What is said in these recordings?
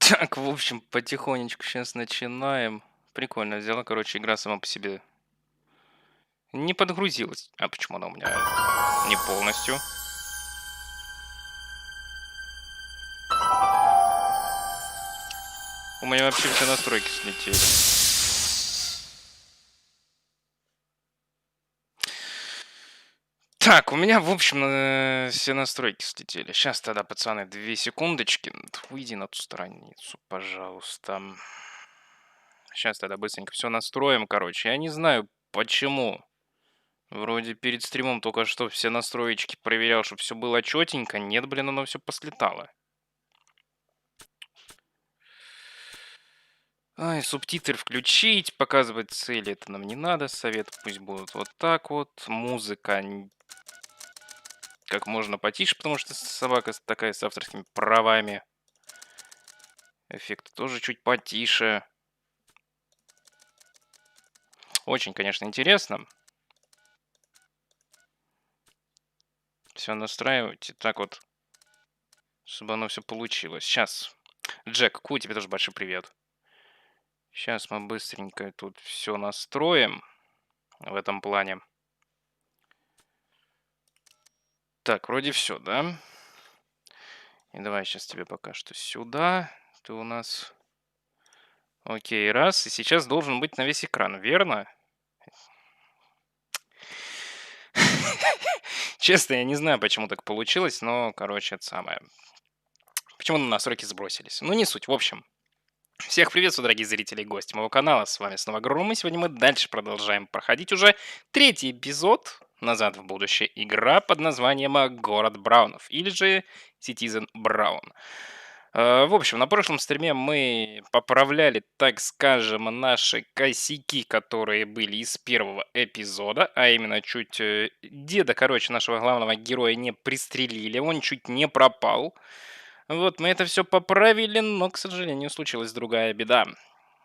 Так, в общем, потихонечку сейчас начинаем. Прикольно взяла, короче, игра сама по себе не подгрузилась. А почему она у меня не полностью? У меня вообще все настройки слетели. Так, у меня, в общем, все настройки слетели. Сейчас тогда, пацаны, 2 секундочки. Выйди на ту страницу, пожалуйста. Сейчас тогда быстренько все настроим, короче. Я не знаю, почему. Вроде перед стримом только что все настроечки проверял, чтобы все было четенько. Нет, блин, оно все послетало. Ай, субтитры включить, показывать цели, это нам не надо. Совет пусть будут вот так вот. Музыка как можно потише, потому что собака такая с авторскими правами. Эффект тоже чуть потише. Очень, конечно, интересно. Все настраивать и так вот, чтобы оно все получилось. Сейчас. Джек, Ку, тебе тоже большой привет. Сейчас мы быстренько тут все настроим в этом плане. Так, вроде все, да? И давай сейчас тебе пока что сюда. Ты у нас... Окей, раз. И сейчас должен быть на весь экран, верно? Честно, я не знаю, почему так получилось, но, короче, это самое. Почему на настройки сбросились? Ну, не суть. В общем, всех приветствую, дорогие зрители и гости моего канала. С вами снова Гром, и сегодня мы дальше продолжаем проходить уже третий эпизод «Назад в будущее». Игра под названием «Город Браунов» или же «Citizen Браун». В общем, на прошлом стриме мы поправляли, так скажем, наши косяки, которые были из первого эпизода, а именно чуть деда, короче, нашего главного героя не пристрелили, он чуть не пропал. Вот, мы это все поправили, но, к сожалению, случилась другая беда.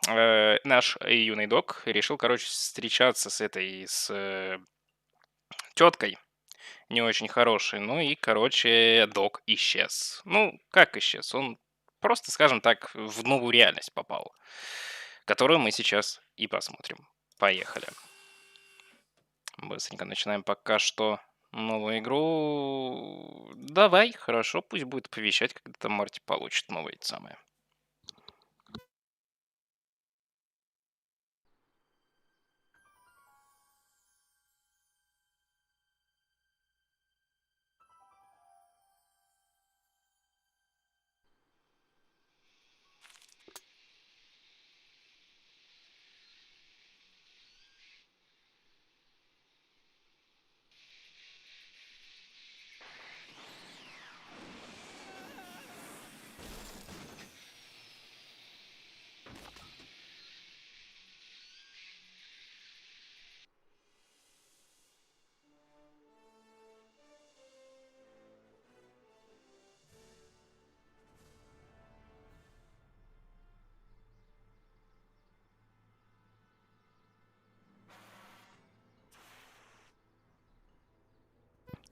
Наш юный док решил, короче, встречаться с этой, с теткой не очень хороший. Ну и, короче, док исчез. Ну, как исчез? Он просто, скажем так, в новую реальность попал, которую мы сейчас и посмотрим. Поехали. Быстренько начинаем пока что новую игру. Давай, хорошо, пусть будет оповещать, когда там Марти получит новые самые.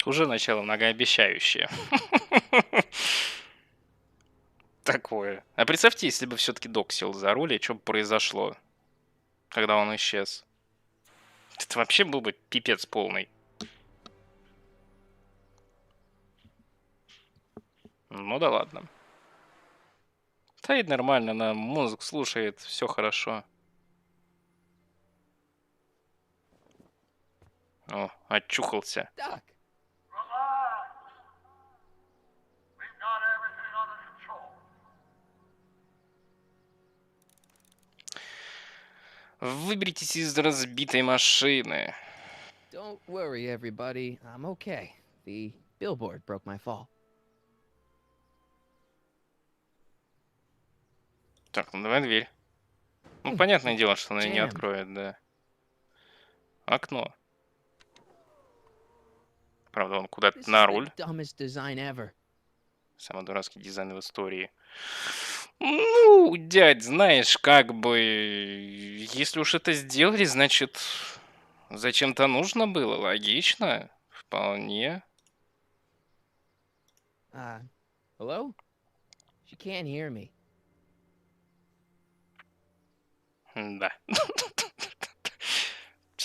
Уже начало многообещающее. Такое. А представьте, если бы все-таки док сел за руль, и что бы произошло, когда он исчез. Это вообще был бы пипец полный. Ну да ладно. Стоит нормально, она музыку слушает, все хорошо. О, очухался. Doc, Relax. We've got everything under control. Выберитесь из разбитой машины. don't worry, everybody. I'm okay. The billboard broke my fall. Так, ну давай дверь. Ну, понятное дело, что она её не Jam. откроет, да. Окно. Правда, он куда-то This на is the руль. dumbest design ever. Самый дурацкий дизайн в истории. Ну, дядь, знаешь, как бы... Если уж это сделали, значит, зачем-то нужно было. Логично. Вполне. Hello? She can't hear me. Да.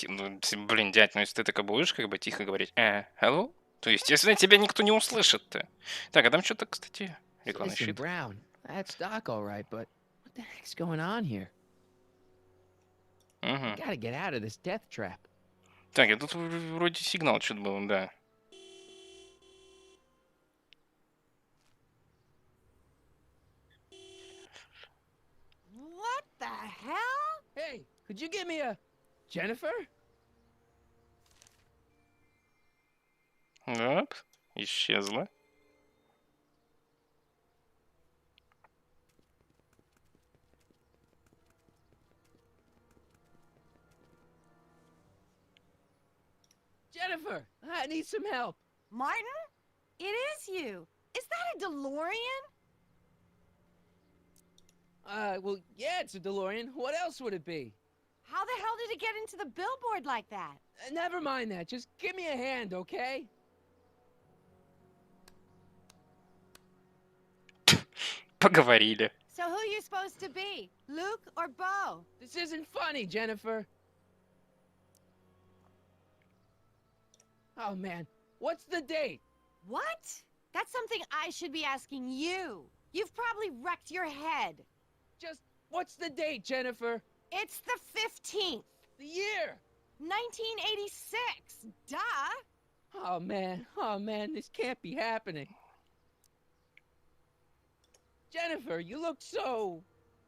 Блин, дядь, ну если ты так и будешь как бы тихо говорить hello, то, естественно, тебя никто не услышит-то. Так, а там что-то, кстати, рекламный Citizen щит. Brown. That's Doc, all right, but what the heck's going on here? I Мгм. gotta get out of this death trap. Так, я тут вроде сигнал что-то был, да. What the hell? Hey, could you give me a Jennifer? Оп, исчезла. Jennifer, I need some help. Martin? It is you. Is that a DeLorean? Well, yeah, it's a DeLorean. What else would it be? How the hell did it get into the billboard like that? Never mind that. Just give me a hand, okay? Поговорили. So who you supposed to be? Luke or Bo? This isn't funny, Jennifer. Oh, man. What's the date? What? That's something I should be asking you. You've probably wrecked your head. Just, what's the date, Jennifer? It's the 15th. The year. 1986. Duh. Oh, man, this can't be happening. Jennifer, you look so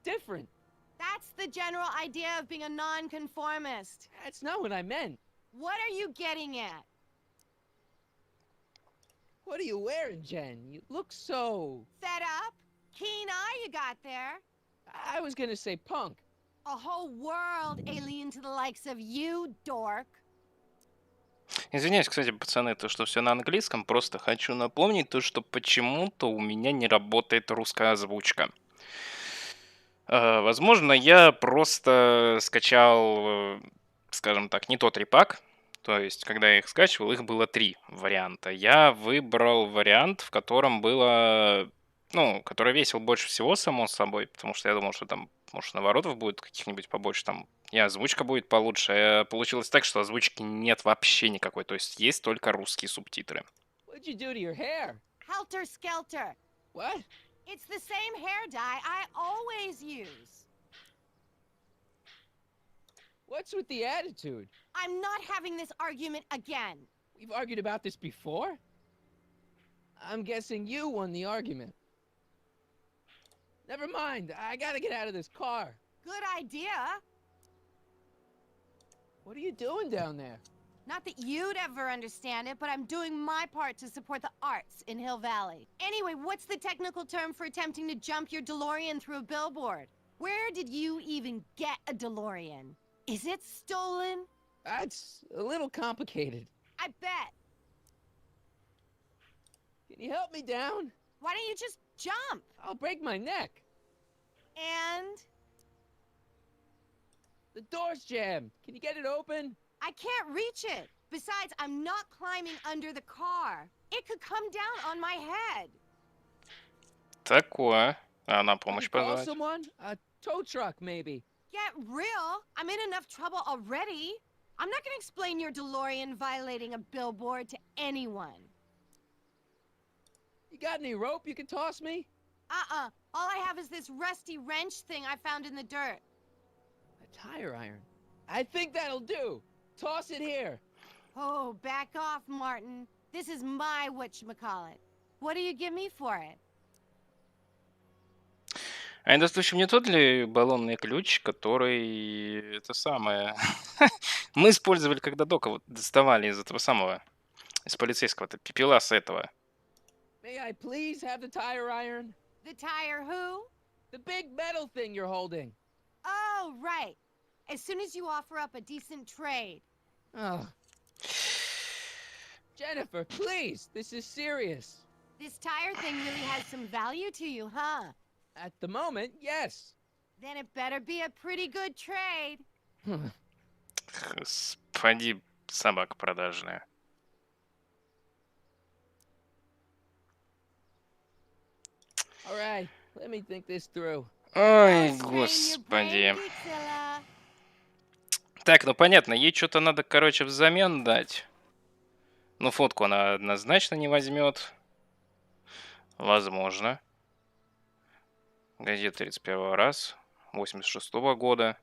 different. That's the general idea of being a nonconformist. That's not what I meant. What are you getting at? What are you wearing, Jen? You look so... Fed up? Keen eye you got there. I was gonna say punk. A whole world alien to the likes of you, dork. Извиняюсь, кстати, пацаны, то, что все на английском, просто хочу напомнить то, что почему-то у меня не работает русская озвучка. Возможно, я просто скачал, скажем так, не тот репак. То есть, когда я их скачивал, их было 3 варианта. Я выбрал вариант, в котором было, ну, который весил больше всего, само собой, потому что я думал, что там, может, наворотов будет каких-нибудь побольше, там, и озвучка будет получше. Получилось так, что озвучки нет вообще никакой, то есть есть только русские субтитры. What'd you do to your hair? Helter skelter. What? It's the same hair dye I always use. What's with the attitude? I'm not having this argument again. We've argued about this before? I'm guessing you won the argument. Never mind, I gotta get out of this car. Good idea. What are you doing down there? Not that you'd ever understand it, but I'm doing my part to support the arts in Hill Valley. Anyway, what's the technical term for attempting to jump your DeLorean through a billboard? Where did you even get a DeLorean? Is it stolen? That's a little complicated. I bet. Can you help me down? Why don't you just jump? I'll break my neck. And The door's jammed. Can you get it open? I can't reach it. Besides, I'm not climbing under the car. It could come down on my head. Такое. А на Can you помощь call позвать? someone? A tow truck, maybe. Get real. I'm in enough trouble already. I'm not gonna explain your DeLorean violating a billboard to anyone. You got any rope you can toss me? Uh-uh. All I have is this rusty wrench thing I found in the dirt. A tire iron. I think that'll do. Toss it here. Oh, back off, Martin. This is my whatchamacallit. What do you give me for it? А это, случае, не тот ли баллонный ключ, который это самое мы использовали, когда Дока вот доставали из этого самого, из полицейского-то пепела с этого. May I please have the tire iron? The tire who? The big metal thing you're holding. Oh, right. As soon as you offer up a decent trade. Oh. Jennifer, please. This is serious. This tire thing really has some value to you, huh? At the moment, yes. Then it better be a pretty good trade. Господи, собака продажная. All right, let me think this through. Ой, Don't strain your brain, господи. Geekzilla. Так, ну понятно, ей что-то надо, короче, взамен дать. Ну, фотку она однозначно не возьмет. Возможно. Газета 31 раз. 86-го года.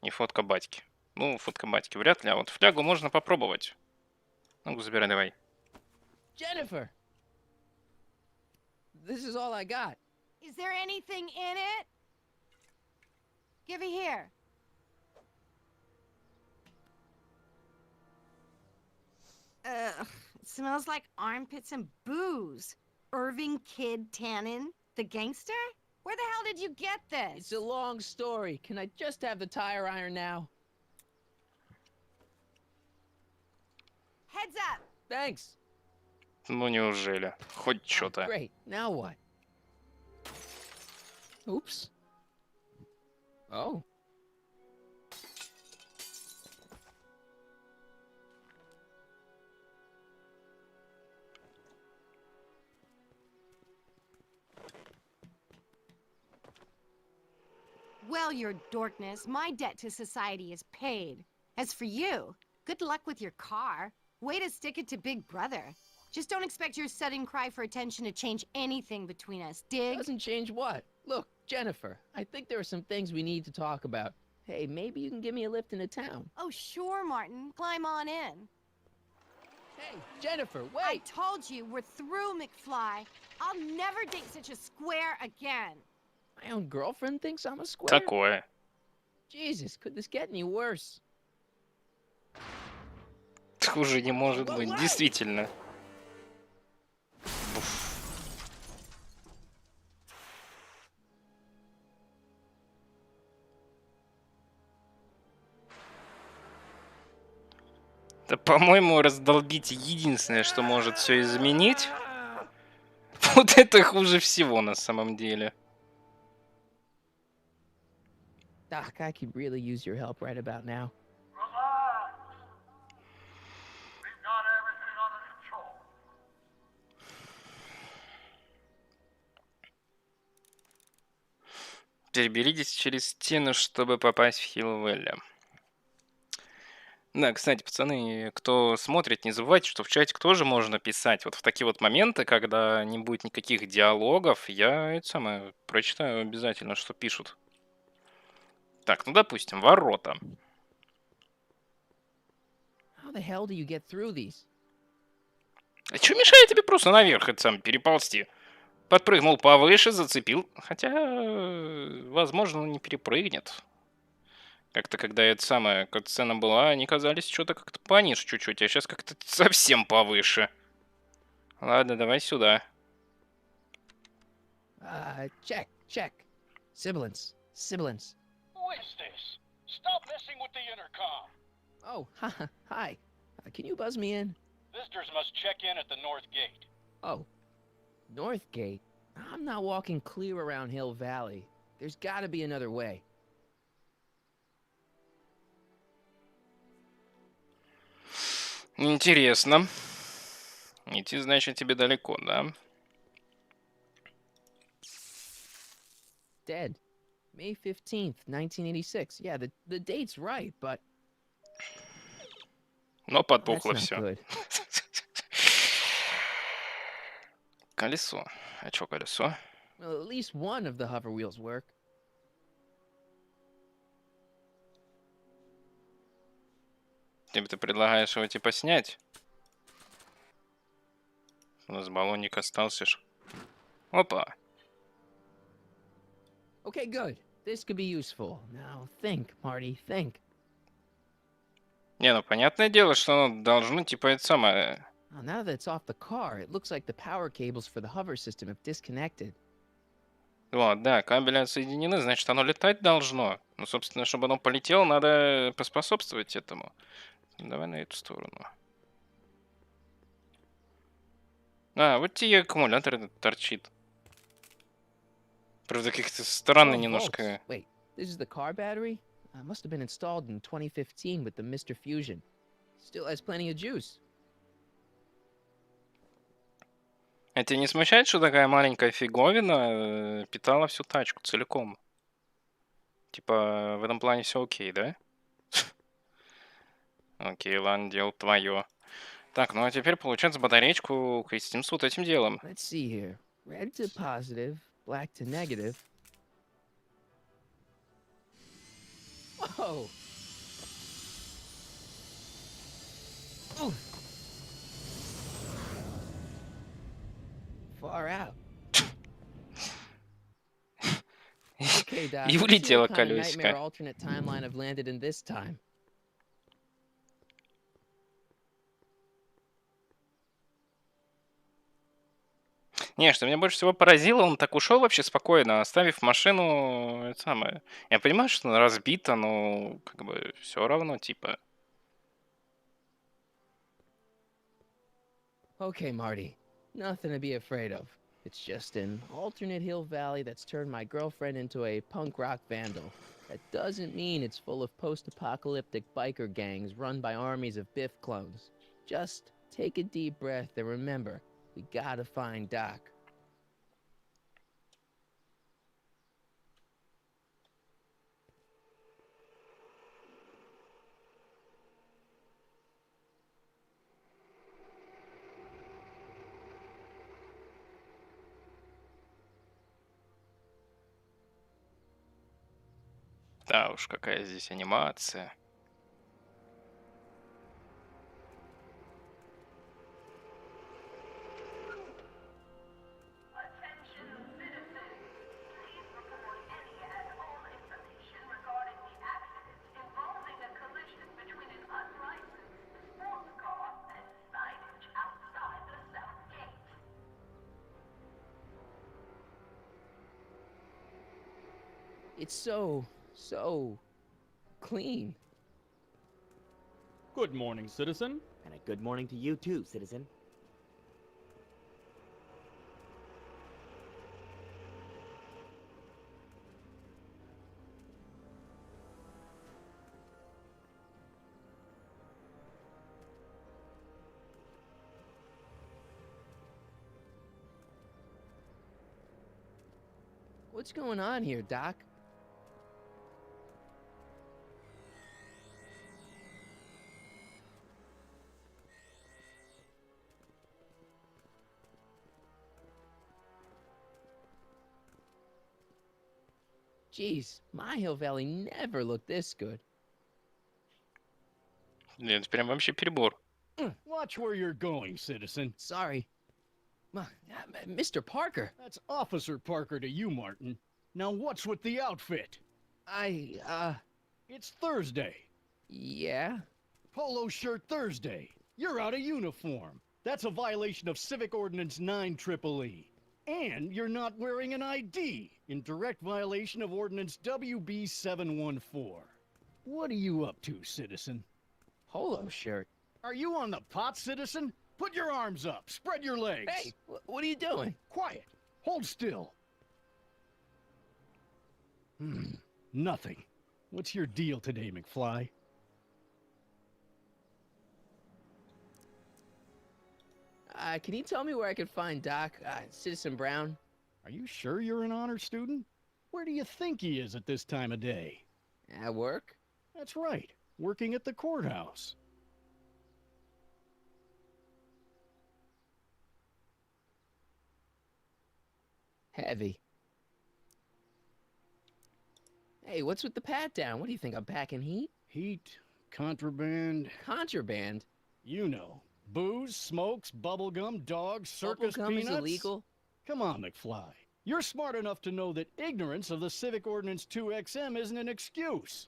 И фотка батьки. Ну, фотка батьки вряд ли, а вот флягу можно попробовать. Ну, забирай давай. Jennifer! This is all I got. Is there anything in it? Give it here. Ugh, it smells like armpits and booze. Irving Kid Tannen, the gangster? Where the hell did you get this? It's a long story. Can I just have the tire iron now? Heads up! Thanks. Ну, неужели? Хоть Oh, что-то. great. Now what? Oops. Oh. Well, your dorkness, my debt to society is paid. As for you, good luck with your car. Way to stick it to Big Brother. Just don't expect your sudden cry for attention to change anything between us, dig? Doesn't change what? Look, Jennifer, I think there are some things we need to talk about. Hey, maybe you can give me a lift into town. Oh, sure, Martin. Climb on in. Hey, Jennifer, I wait! told you, we're through, McFly. I'll never date such a square again. My own girlfriend thinks I'm a square? Такое. Jesus, could this get any worse? Хуже не может быть, действительно. Да, по-моему, раздолбить единственное, что может все изменить. Вот это хуже всего на самом деле. Doc, I could really use your help right about now. Relax. We've got everything under control. Переберитесь через стену, чтобы попасть в Хиллвелли. Да, кстати, пацаны, кто смотрит, не забывайте, что в чатик тоже можно писать. Вот в такие вот моменты, когда не будет никаких диалогов, я это самое прочитаю обязательно, что пишут. Так, ну допустим, ворота. How the hell do you get through these? А что мешает тебе просто наверх это сам переползти? Подпрыгнул повыше, зацепил. Хотя, возможно, он не перепрыгнет. Как-то, когда это самое, сцена была, они казались что-то как-то пониже чуть-чуть, а сейчас как-то совсем повыше. Ладно, давай сюда. Check, check. Sibilance, sibilance. Who is this? Stop messing with the intercom. Oh, hi. Can you buzz me in? Visitors must check in at the north gate. Oh, North Gate? I'm not walking clear around Hill Valley. There's gotta be another way. Интересно. Идти, значит, тебе далеко, да? Dead. May 15th, 1986. Yeah, the date's right, but Но that's подпухло not все. good. Колесо. А чё колесо? Well, at least one of the hover wheels work. Ты предлагаешь его типа снять? У нас баллонник остался ж. Опа. Okay, good. This could be useful. Now think, Marty, think. Не, ну понятное дело, что оно должно типа это самое... Well, now that it's off the car, it looks like the power cables for the hover system have disconnected. Вот, да, кабели отсоединены, значит, оно летать должно. Ну, собственно, чтобы оно полетело, надо поспособствовать этому. Давай на эту сторону. А, вот тебе аккумулятор этот торчит. Правда, как-то странно 12 немножко. volts. Wait, this is the car battery? Must have been installed in 2015 with the Mr. Fusion. Still has plenty of juice. А тебя не смущает, что такая маленькая фиговина питала всю тачку целиком? Типа, в этом плане все окей, да? Окей, ладно, дело твое. Так, ну а теперь, получается, батареечку крестим с вот этим делом. Let's see here. Red to positive, black to negative. Whoa! Ooh. Far out. Okay, Doc. И Let's see улетело what kind of nightmare колесико. alternate timeline I've landed in this time. Не, что меня больше всего поразило, он так ушел вообще спокойно, оставив машину, это самое. Я понимаю, что она разбита, но как бы все равно, типа. Okay, Marty. Nothing to be afraid of. It's just an alternate hill valley that's turned my girlfriend into a punk rock vandal. That doesn't mean it's full of post-apocalyptic biker gangs run by armies of Biff clones. Just take a deep breath and remember, we gotta find Doc. Да уж, какая здесь анимация. It's so clean. Good morning, citizen. And a good morning to you too, citizen. What's going on here, Doc? Jeez, my Hill Valley never looked this good. Это прям вообще перебор. Watch where you're going, citizen. Sorry. Mr. Parker, That's Officer Parker to you, Martin. Now what's with the outfit? It's Thursday. Yeah? Polo shirt Thursday. You're out of uniform. That's a violation of Civic Ordinance 9EEE. And you're not wearing an ID, in direct violation of Ordinance WB 714. What are you up to, citizen? Polo shirt. Are you on the pot, citizen? Put your arms up. Spread your legs. Hey, what are you doing? Quiet. Hold still. Nothing. What's your deal today, McFly? Can you tell me where I can find Doc, Citizen Brown? Are you sure you're an honor student? Where do you think he is at this time of day? At work? That's right. Working at the courthouse. Heavy. Hey, what's with the pat down? What do you think, I'm packing heat? Heat, contraband, Contraband? you know. Booze, smokes, bubblegum, dogs, circus Bubblegum peanuts. is illegal? Come on, McFly. You're smart enough to know that ignorance of the Civic Ordinance 2XM isn't an excuse.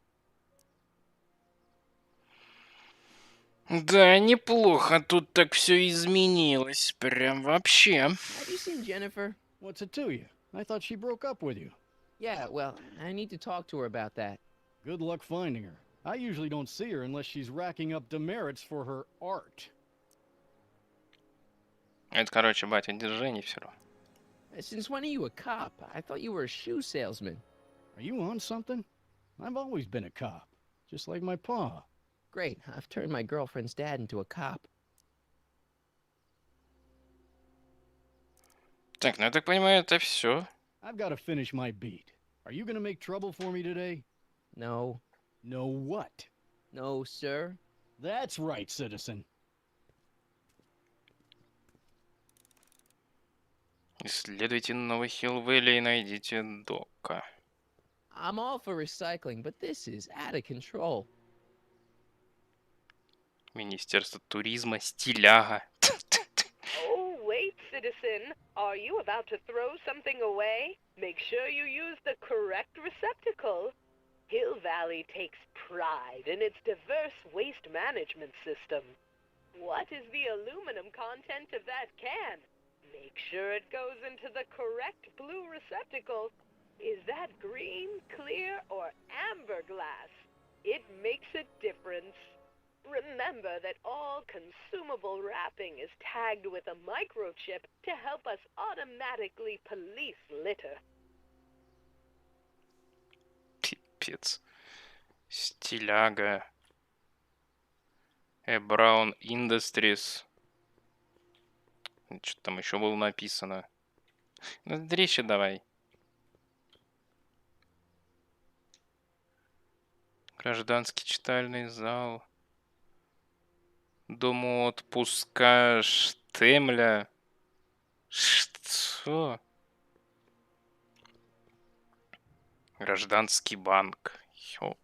Да, неплохо тут так все изменилось. Прям вообще. Have you seen Jennifer? What's it to you? I thought she broke up with you. Yeah, well, I need to talk to her about that. Good luck finding her. I usually don't see her unless she's racking up demerits for her art. Это, короче, батя, держи, не все равно. Since when are you a cop? I thought you were a shoe salesman. Are you on something? I've always been a cop, just like my pa. Great, I've turned my girlfriend's dad into a cop. Так, ну я так понимаю, это все. I've got to finish my beat. Are you gonna make trouble for me today? No. No what? No, sir. That's right, citizen. Исследуйте Новый Хилл-Вэлли и найдите Дока. I'm all for recycling, but this is out of control. Министерство туризма, стиляга. Oh, wait, citizen. Are you about to throw something away? Make sure you use the correct receptacle. Hill Valley takes pride in its diverse waste management system. What is the aluminum content of that can? Make sure it goes into the correct blue receptacle. Is that green, clear, or amber glass? It makes a difference. Remember that all consumable wrapping is tagged with a microchip to help us automatically police litter. Пипец. Стиляга. Brown Industries. Что там еще было написано? Ну, дрищи давай. Гражданский читальный зал. Дом отпуска Штемля. Что? Гражданский банк. Йо.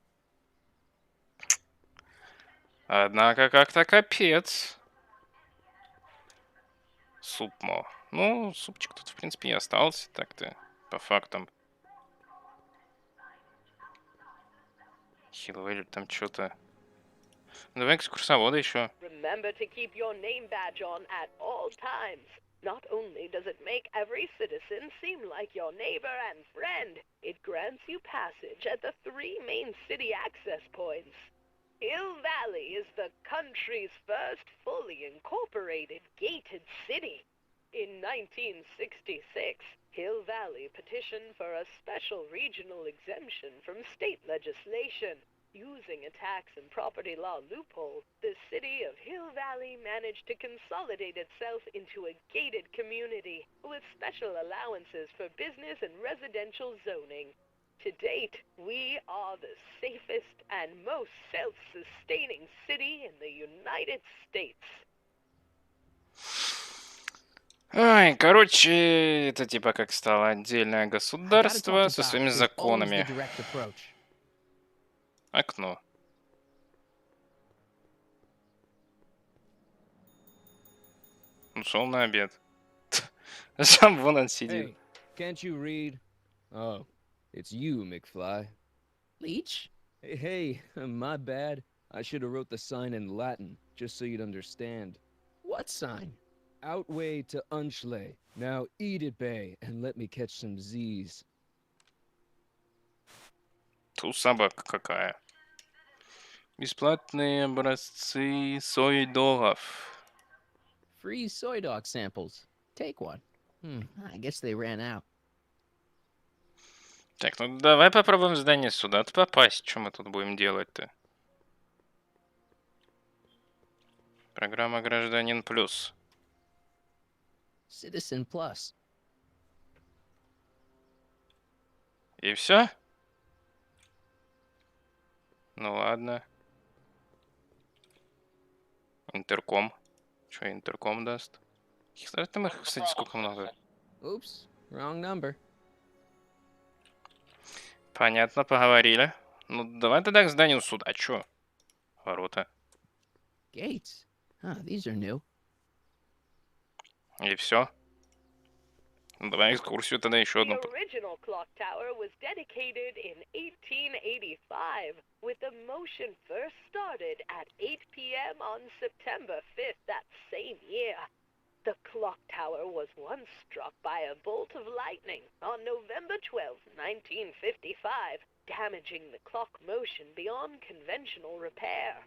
Однако как-то капец. Супмо. Ну, супчик тут, в принципе, и остался так-то, по фактам. Хилвелли там что-то... Давай экскурсовода еще. Remember to keep your name badge on at all times. Not only does it make every citizen seem like your neighbor and friend, it grants you passage at the 3 main city access points. Hill Valley is the country's first fully incorporated gated city. In 1966, Hill Valley petitioned for a special regional exemption from state legislation. Using a tax and property law loophole, the city of Hill Valley managed to consolidate itself into a gated community with special allowances for business and residential zoning. To date, we are the safest and most self-sustaining city in the United States. Ай, короче, это типа как стало отдельное I gotta talk государство to со Doc. своими There's always the законами. direct approach. Окно. Ушел на обед. Сам вон он сидит. Hey, can't you read? Oh, it's you, McFly. Leech? Hey, my bad. I should have wrote the sign in Latin, just so you'd understand. What sign? Outway to Unchley. Now eat it, Bay, and let me catch some Z's. Ту собака какая. Бесплатные образцы соидогов. Free soy dog samples. Take one. I guess they ran out. Так, ну давай попробуем в здание суда попасть. Что мы тут будем делать-то? Программа Гражданин Плюс. Citizen Plus. И все? Ну ладно. Интерком. Что интерком даст? Там их, кстати, сколько много? Oops, wrong number. Понятно, поговорили. Ну, давай тогда к зданию суда. Чё? Ворота. Gates. These are new. И все. Ну, давай экскурсию тогда еще одну. The original clock tower was dedicated in 1885, with the motion first started at 8 p.m. on September 5th that same year. The clock tower was once struck by a bolt of lightning on November 12, 1955, damaging the clock motion beyond conventional repair.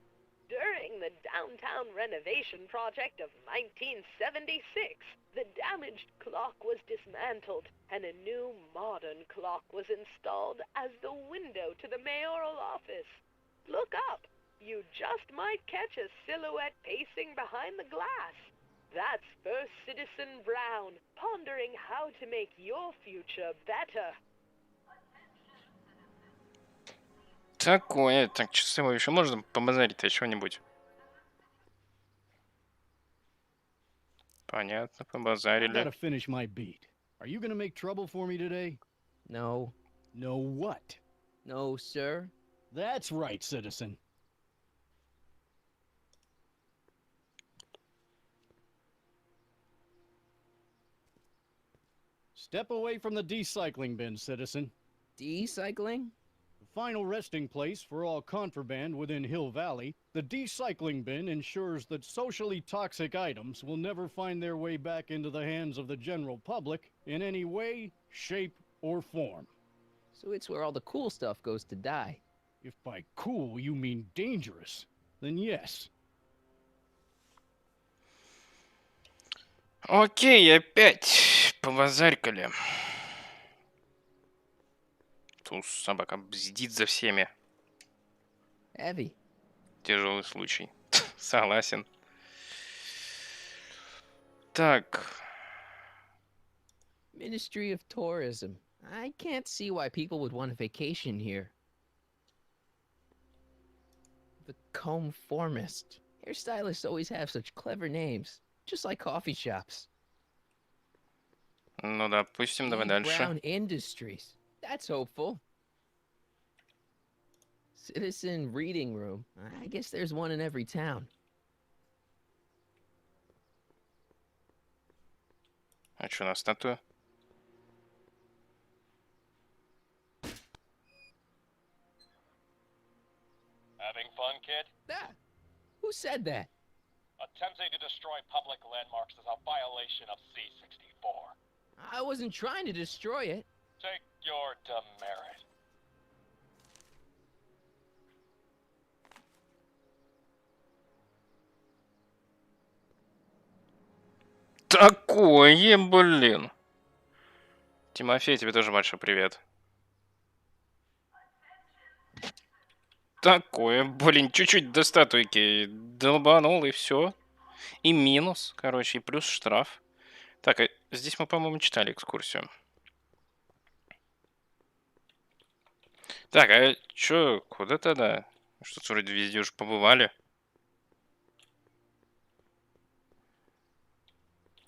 During the downtown renovation project of 1976, the damaged clock was dismantled and a new modern clock was installed as the window to the mayoral office. Look up. You just might catch a silhouette pacing behind the glass. That's First Citizen Brown, pondering how to make your future better. Такое. Так, часовой еще можно побазарить-то что-нибудь? Понятно, I побазарили. gotta finish my beat. Are you gonna make trouble for me today? No. No what? No, sir. That's right, citizen. Step away from the decycling bin, citizen. Decycling? The final resting place for all contraband within Hill Valley, the decycling bin ensures that socially toxic items will never find their way back into the hands of the general public in any way, shape, or form. So it's where all the cool stuff goes to die. If by cool you mean dangerous, then yes. Окей, опять побазарькали. Тут собака бздит за всеми. Heavy. Тяжелый случай. Согласен. Так. Ministry of Tourism. I can't see why people would want a vacation here. The Conformist. Hairstylists always have such clever names, just like coffee shops. Ну, допустим, давай E. дальше. Brown Industries. That's hopeful. Citizen Reading Room. I guess there's one in every town. А что, на статую? Having fun, kid? Ah, who said that? Attempting to destroy public landmarks is a violation of C-64. I wasn't trying to destroy it. Take your demerit. Такое, блин. Тимофей, тебе тоже большой привет. Такое, блин, чуть-чуть до статуйки долбанул, и все. И минус, короче, и плюс штраф. Так, а здесь мы, по-моему, читали экскурсию. Так, а чё, куда тогда? Что-то вроде везде уже побывали.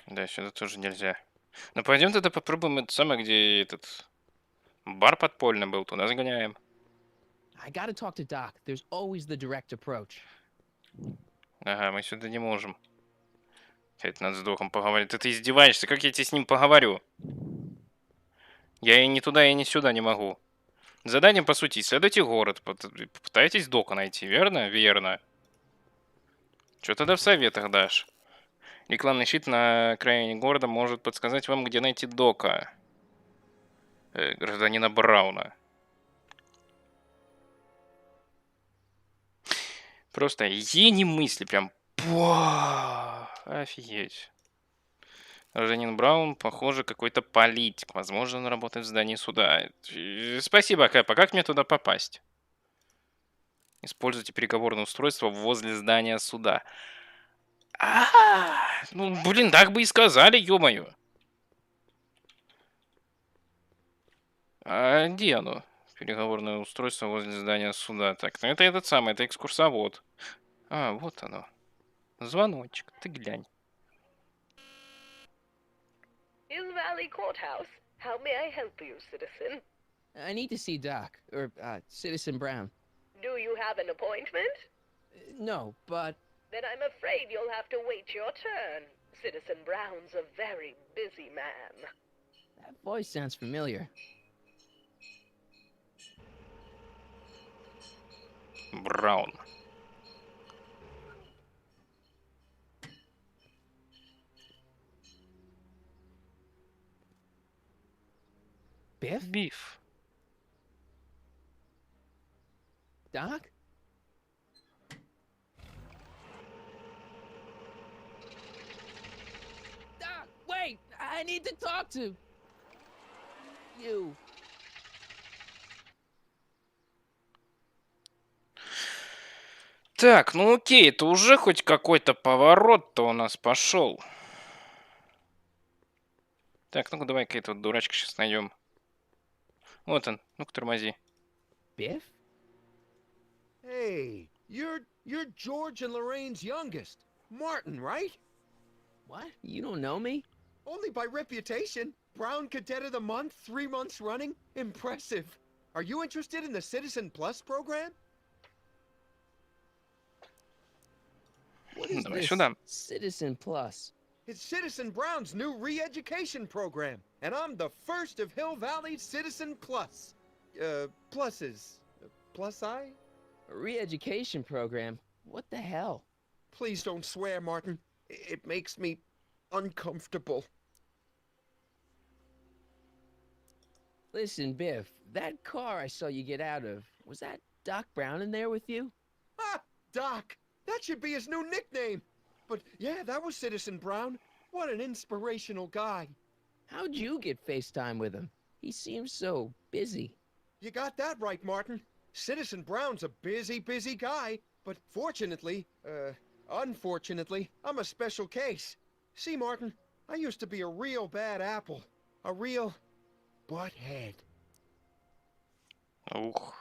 Да, сюда тоже нельзя. Ну, пойдем тогда попробуем это самое, где этот бар подпольный был, туда сгоняем. I gotta talk to Doc. There's always the direct approach. Ага, мы сюда не можем. Хоть надо с духом поговорить. Ты издеваешься? Как я тебе с ним поговорю? Я и не туда, и не сюда не могу. Задание, по сути, исследуйте город. Попытайтесь дока найти, верно? Верно. Что тогда в советах дашь? Рекламный щит на окраине города может подсказать вам, где найти дока. Гражданина Брауна. Просто ени мысли, прям... Офигеть. Гражданин Браун, похоже, какой-то политик. Возможно, он работает в здании суда. Спасибо, Кэп. А как мне туда попасть? Используйте переговорное устройство возле здания суда. Ну, блин, так бы и сказали, ё-моё. А где оно? Переговорное устройство возле здания суда. Так, ну это этот самый, это экскурсовод. А, вот оно. Звоночек, ты глянь. Hill Valley Courthouse. How may I help you, citizen? I need to see Doc, or Citizen Brown. Do you have an appointment? No, but Then I'm afraid you'll have to wait your turn. Citizen Brown's a very busy man. that voice sounds familiar. Браун. Biff? Биф. Doc? Doc, wait! I need to talk to you. Так, ну окей, это уже хоть какой-то поворот-то у нас пошел. Так, ну-ка давай-ка этого дурачка сейчас найдем. Вот он, ну-ка тормози. Biff? Hey, you're George and Lorraine's youngest. Martin, right? What? You don't know me? Only by reputation. Brown Cadet of the Month, 3 months running. Impressive. Are you interested in the Citizen Plus program? What is Давай this сюда. Citizen Plus? It's Citizen Brown's new re-education program, and I'm the first of Hill Valley's Citizen Plus. Pluses. Plus-I? A re-education program? What the hell? Please don't swear, Martin. It makes me uncomfortable. Listen, Biff, that car I saw you get out of, was that Doc Brown in there with you? Ah, Doc! That should be his new nickname! But yeah, that was Citizen Brown. What an inspirational guy. How'd you get FaceTime with him? He seems so busy. You got that right, Martin. Citizen Brown's a busy guy, but unfortunately, I'm a special case. See, Martin, I used to be a real bad apple. A real butthead. Ух.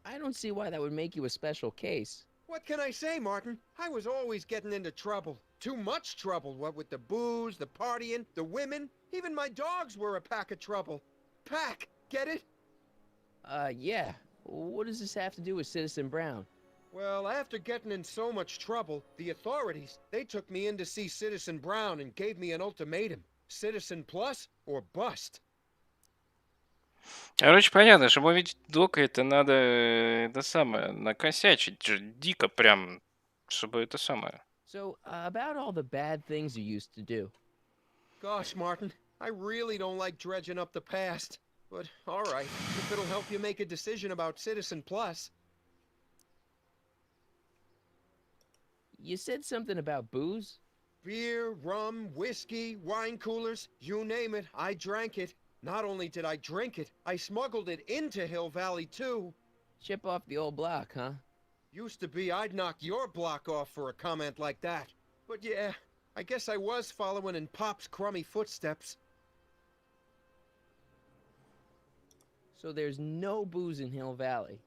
I don't see why that would make you a special case. What can I say, Martin? I was always getting into trouble. Too much trouble, what with the booze, the partying, the women. Even my dogs were a pack of trouble. Pack, get it? Yeah. What does this have to do with Citizen Brown? Well, after getting in so much trouble, the authorities, they took me in to see Citizen Brown and gave me an ultimatum. Citizen Plus or bust. Короче, понятно, чтобы увидеть Дока, это надо, это самое, накосячить же дико прям, чтобы это самое. So, about all the bad things you used to do. Gosh, Martin, I really don't like dredging up the past. But, all right, if it'll help you make a decision about Citizen Plus. You said something about booze? Beer, rum, whiskey, wine coolers, you name it, I drank it. Not only did I drink it, I smuggled it into Hill Valley, too. Chip off the old block, huh? Used to be I'd knock your block off for a comment like that. But yeah, I guess I was following in Pop's crummy footsteps. So there's no booze in Hill Valley?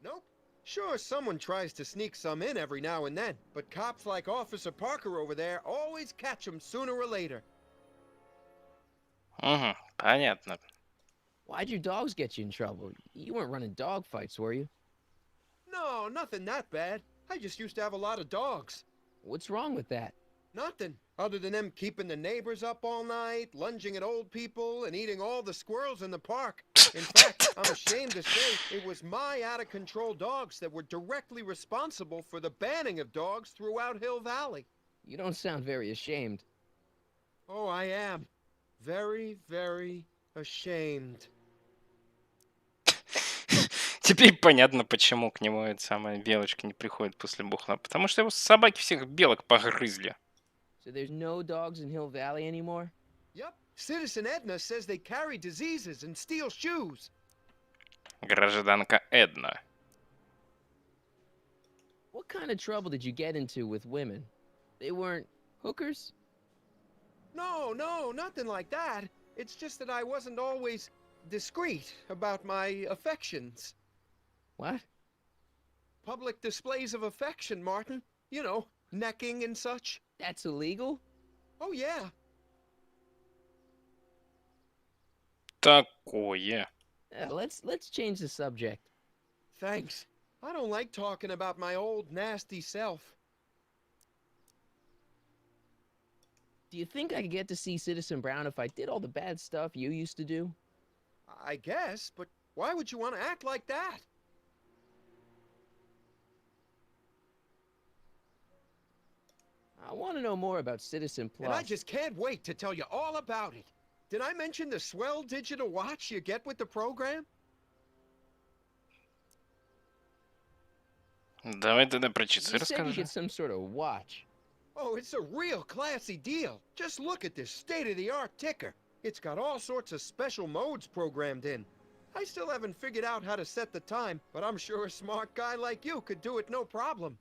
Nope. Sure, someone tries to sneak some in every now and then, but cops like Officer Parker over there always catch them sooner or later. Угу, понятно. Why'd your dogs get you in trouble? You weren't running dog fights, were you? No, nothing that bad. I just used to have a lot of dogs. What's wrong with that? Nothing, other than them keeping the neighbors up all night, lunging at old people, and eating all the squirrels in the park. In fact, I'm ashamed to say it was my out-of-control dogs that were directly responsible for the banning of dogs throughout Hill Valley. You don't sound very ashamed. Oh, I am. Very, very ashamed. Теперь понятно, почему к нему эта самая белочка не приходит после бухла. Потому что его собаки всех белок погрызли. So there's no dogs in Hill Valley anymore? Yep. Citizen Edna says they carry diseases and steal shoes. Гражданка Эдна. What kind of trouble did you get into with women? They weren't hookers? No, nothing like that. It's just that I wasn't always discreet about my affections. What? Public displays of affection, Martin. You know, necking and such. That's illegal? Oh, yeah. Такое. Let's change the subject. Thanks. I don't like talking about my old nasty self. Do you think I could get to see Citizen Brown if I did all the bad stuff you used to do? I guess, but why would you want to act like that? I want to know more about Citizen Plus. And I just can't wait to tell you all about it. Did I mention the swell digital watch you get with the program? Давай тогда про часы You said you расскажи. get some sort of watch. Oh, it's a real classy deal. Just look at this state-of-the-art ticker. It's got all sorts of special modes programmed in. I still haven't figured out how to set the time, but I'm sure a smart guy like you could do it no problem.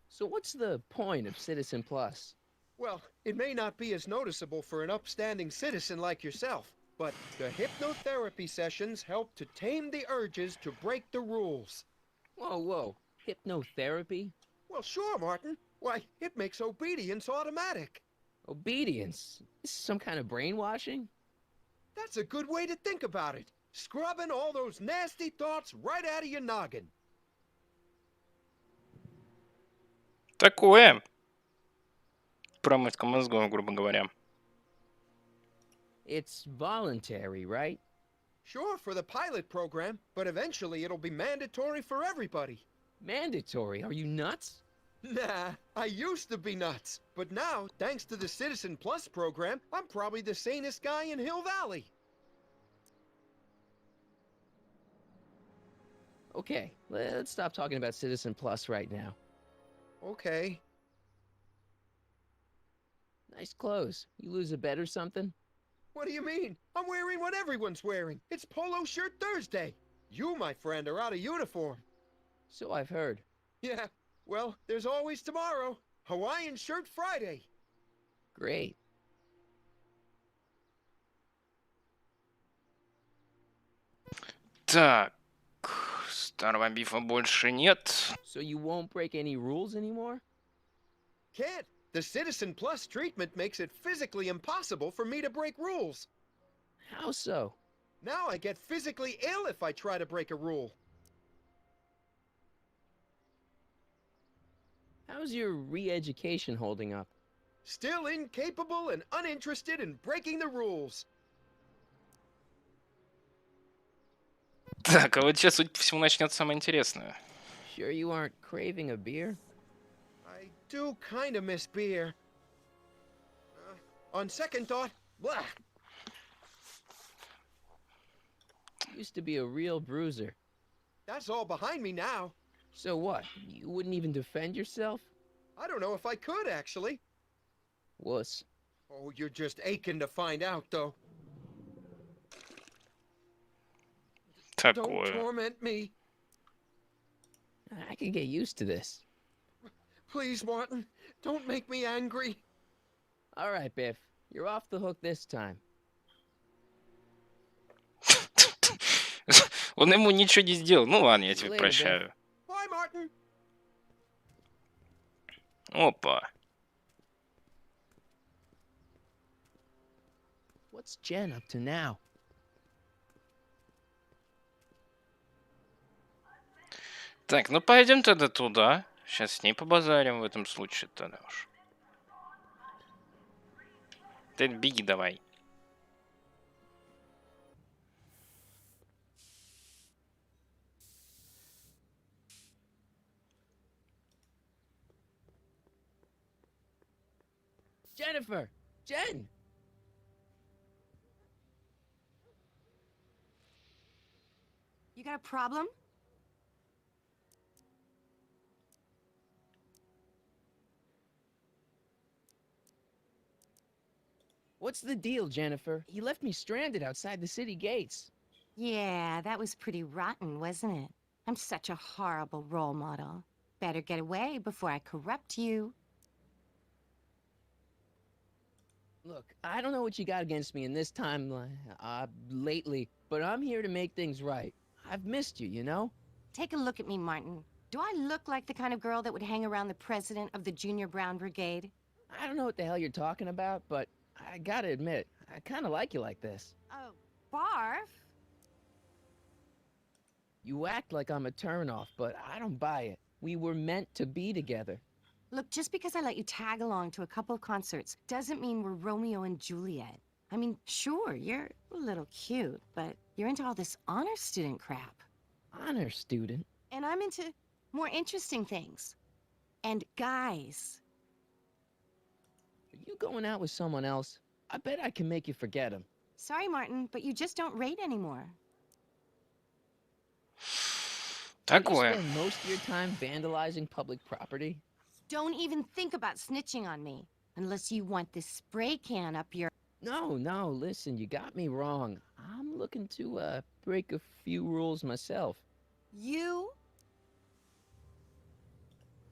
So what's the point of Citizen Plus? Well, it may not be as noticeable for an upstanding citizen like yourself, but the hypnotherapy sessions help to tame the urges to break the rules. Whoa, whoa. Hypnotherapy? Well, sure, Martin. Why, it makes obedience automatic. Obedience? This is some kind of brainwashing? That's a good way to think about it. Scrubbing all those nasty thoughts right out of your noggin. Такое. Промывка мозгов, грубо говоря. It's voluntary, right? Sure, for the pilot program, but eventually it'll be mandatory for everybody. Mandatory? Are you nuts? Nah, I used to be nuts. But now, thanks to the Citizen Plus program, I'm probably the sanest guy in Hill Valley. Okay, let's stop talking about Citizen Plus right now. Okay. Nice clothes. You lose a bet or something? What do you mean? I'm wearing what everyone's wearing. It's Polo Shirt Thursday. You, my friend, are out of uniform. So I've heard. Yeah, well, there's always tomorrow. Hawaiian Shirt Friday. Great. Так. Старого бифа больше нет. So you won't break any rules anymore? Can't. The Citizen Plus treatment makes it physically impossible for me to break rules. How so? Now I get physically ill if I try to break a rule. How's your re-education holding up? Still incapable and uninterested in breaking the rules. Так, а вот сейчас, судя по всему, начнется самое интересное. Sure you aren't craving a beer? I do kind of miss beer. On second thought, blah. Used to be a real bruiser. That's all behind me now. So what? You wouldn't even defend yourself? I don't know if I could, actually. Wuss. Oh, you're just aching to find out, though. Don't Такое. torment me. I can get used to this. Please, Martin, don't make me angry. All right, Biff. You're off the hook this time. Он ему ничего не сделал. Ну ладно, я See you тебе later, прощаю. Bye, Martin. Опа. What's Jen up to now? Так, ну пойдем тогда туда. Сейчас с ней побазарим в этом случае тогда уж. Ты беги давай. Jennifer! Jen! You got a problem? What's the deal, Jennifer? He left me stranded outside the city gates. Yeah, that was pretty rotten, wasn't it? I'm such a horrible role model. Better get away before I corrupt you. Look, I don't know what you got against me in this time, lately, but I'm here to make things right. I've missed you, you know? Take a look at me, Martin. Do I look like the kind of girl that would hang around the president of the Junior Brown Brigade? I don't know what the hell you're talking about, but I gotta admit, I kinda like you like this. Oh, barf? You act like I'm a turnoff, but I don't buy it. We were meant to be together. Look, just because I let you tag along to a couple of concerts doesn't mean we're Romeo and Juliet. I mean, sure, you're a little cute, but you're into all this honor student crap. Honor student? And I'm into more interesting things. And guys. Are you going out with someone else? I bet I can make you forget him. Sorry, Martin, but you just don't rate anymore. Do you Такое. spend most of your time vandalizing public property? Don't even think about snitching on me. Unless you want this spray can up your... No, listen, you got me wrong. I'm looking to, break a few rules myself. You?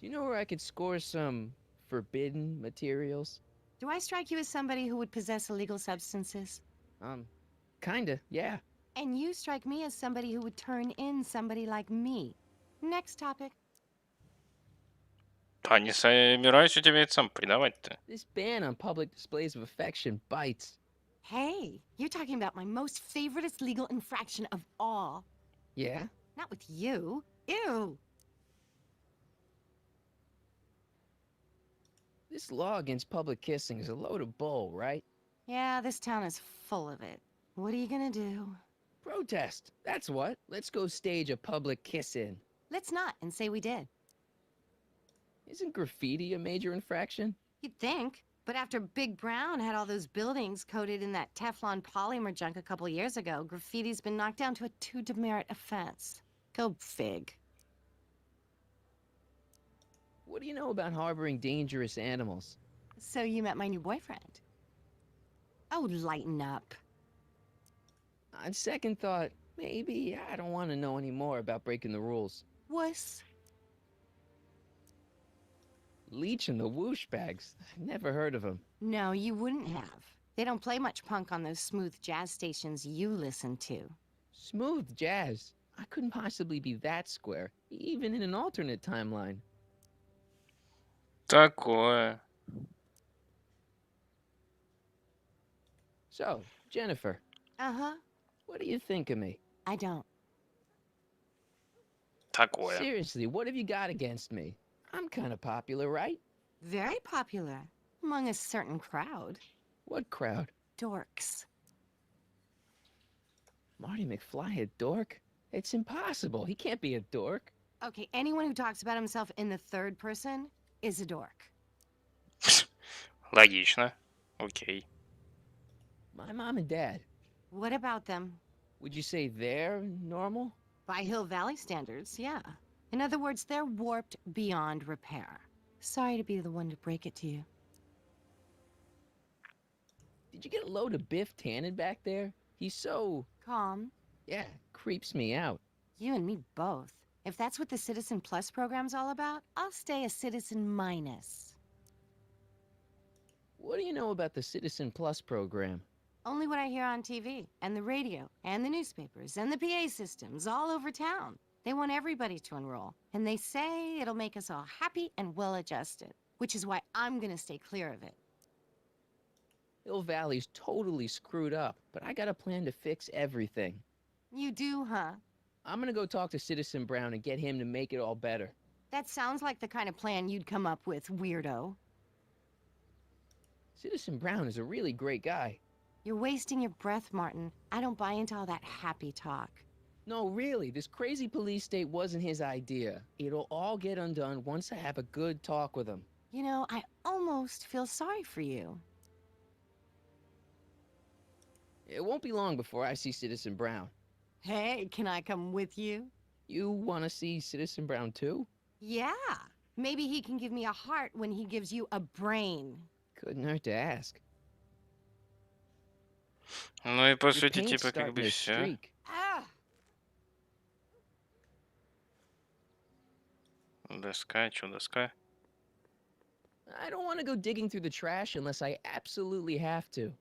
Do you know where I could score some forbidden materials? Do I strike you as somebody who would possess illegal substances? kinda, yeah. And you strike me as somebody who would turn in somebody like me. Next topic. Да не собираюсь я тебя это сам предавать-то. This ban on public displays of affection bites. Hey, you're talking about my most favoriteest legal infraction of all. Yeah? Not with you. Ew. This law against public kissing is a load of bull, right? Yeah, this town is full of it. What are you gonna do? Protest! That's what. Let's go stage a public kiss-in. Let's not and say we did. Isn't graffiti a major infraction? You'd think. But after Big Brown had all those buildings coated in that Teflon polymer junk a couple years ago, graffiti's been knocked down to a 2 demerit offense. Go fig. What do you know about harboring dangerous animals? So you met my new boyfriend. Oh, lighten up. On second thought, maybe I don't want to know any more about breaking the rules. Wuss. Leech and the whoosh bags. Never heard of them. No, you wouldn't have. They don't play much punk on those smooth jazz stations you listen to. Smooth jazz. I couldn't possibly be that square, even in an alternate timeline. Такое. So, Jennifer, Uh-huh. what do you think of me? I don't. Такое. Seriously, what have you got against me? I'm kind of popular, right? Very popular. Among a certain crowd. What crowd? Dorks. Marty McFly a dork? It's impossible. He can't be a dork. Okay, anyone who talks about himself in the third person is a dork. Логично. Окей. My mom and dad. What about them? Would you say they're normal? By Hill Valley standards, yeah. In other words, they're warped beyond repair. Sorry to be the one to break it to you. Did you get a load of Biff Tannen back there? He's so... Calm. yeah, creeps me out. You and me both. If that's what the Citizen Plus program's all about, I'll stay a Citizen Minus. What do you know about the Citizen Plus program? Only what I hear on TV, and the radio, and the newspapers, and the PA systems all over town. They want everybody to enroll, and they say it'll make us all happy and well-adjusted, which is why I'm gonna stay clear of it. Hill Valley's totally screwed up, but I got a plan to fix everything. You do, huh? I'm gonna go talk to Citizen Brown and get him to make it all better. That sounds like the kind of plan you'd come up with, weirdo. Citizen Brown is a really great guy. You're wasting your breath, Martin. I don't buy into all that happy talk. No, really, this crazy police state wasn't his idea. It'll all get undone once I have a good talk with him. You know, I almost feel sorry for you. It won't be long before I see Citizen Brown. Hey, can I come with you? You want to see Citizen Brown too? Yeah. Maybe he can give me a heart when he gives you a brain. Couldn't hurt to ask. Ну и по Your сути, paint's типа, как starting бы to все. streak. Ah! Доска, что доска? I don't want to go digging through the trash unless I absolutely have to.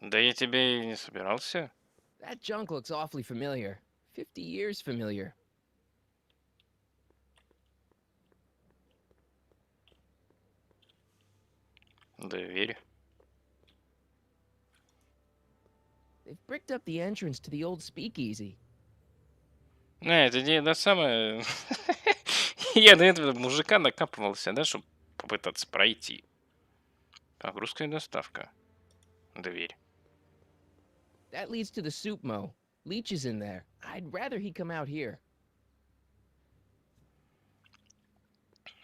Да я тебе и не собирался. That junk looks awfully familiar. 50 years familiar. Дверь. They've bricked up the entrance to the old speakeasy. Не, это не самое... Я до этого мужика накапывался, да, чтобы попытаться пройти. Погрузка и доставка. Дверь. That leads to the soup mo. Leech is in there. I'd rather he come out here.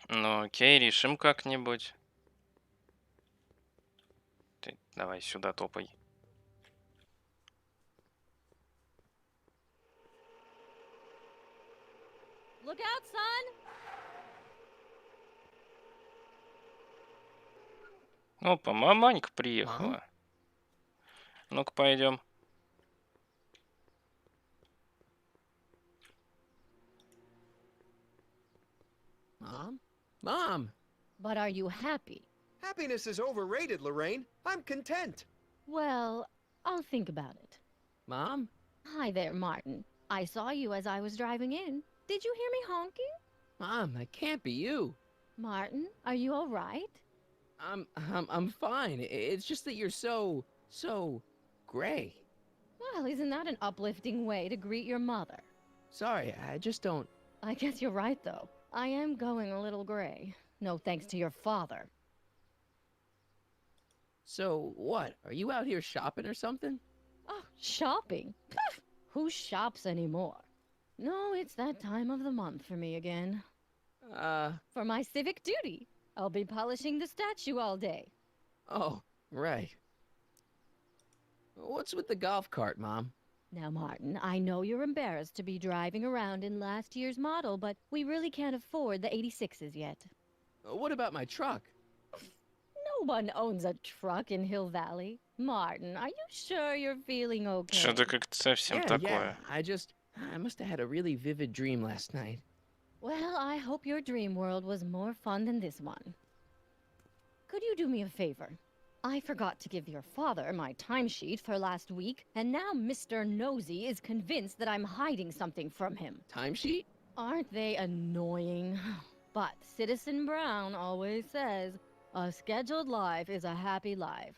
Ну окей, решим как-нибудь. Ты давай сюда топай. Look out, son! Опа, маманька приехала. Ну-ка, пойдем. Mom? Mom! But are you happy? Happiness is overrated, Lorraine. I'm content. Well, I'll think about it. Mom? Hi there, Martin. I saw you as I was driving in. Did you hear me honking? Mom, that can't be you. Martin, are you all right? I'm fine. It's just that you're so gray. Well, isn't that an uplifting way to greet your mother? Sorry, I just don't... I guess you're right, though. I am going a little gray. No thanks to your father. So, what? Are you out here shopping or something? Oh, shopping? Pff, who shops anymore? No, it's that time of the month for me again. For my civic duty. I'll be polishing the statue all day. Oh, right. What's with the golf cart, Mom? Now, Martin, I know you're embarrassed to be driving around in last year's model, but we really can't afford the 86s yet. What about my truck? No one owns a truck in Hill Valley. Martin, are you sure you're feeling okay? Что-то как-то совсем такое. I must have had a really vivid dream last night. Well, I hope your dream world was more fun than this one. Could you do me a favor? I forgot to give your father my timesheet for last week, and now Mr. Nosy is convinced that I'm hiding something from him. Timesheet? Aren't they annoying? But Citizen Brown always says, a scheduled life is a happy life.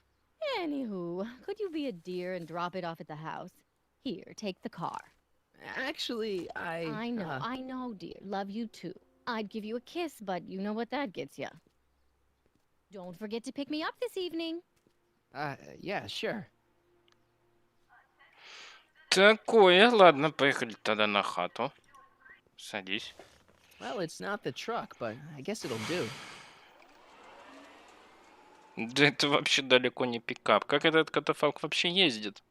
Anywho, could you be a dear and drop it off at the house? Here, take the car. Actually, I know, dear. Love you too. I'd give you a kiss, but you know what that gets ya. Don't forget to pick me up this evening. Yeah, sure. Такое, ладно, поехали тогда на хату. Садись. Well, it's not the truck, but I guess it'll do. Да это вообще далеко не пикап. Как этот катафалк вообще ездит?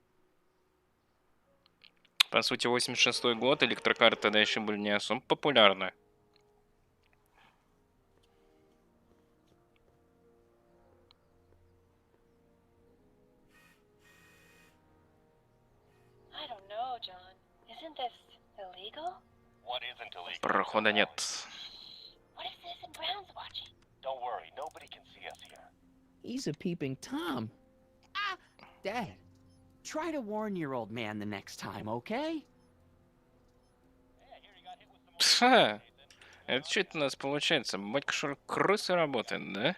По сути, 86-й год, электрокары тогда еще были не особо популярны. I don't know, John. Isn't this illegal? What isn't illegal? Прохода нет. What if Citizen Brown's watching? Don't worry, nobody can see us here. He's a peeping Tom. Dad, try to warn your old man the next time, okay? Ха! Это что это у нас получается? Батька что ли крысы работает, да?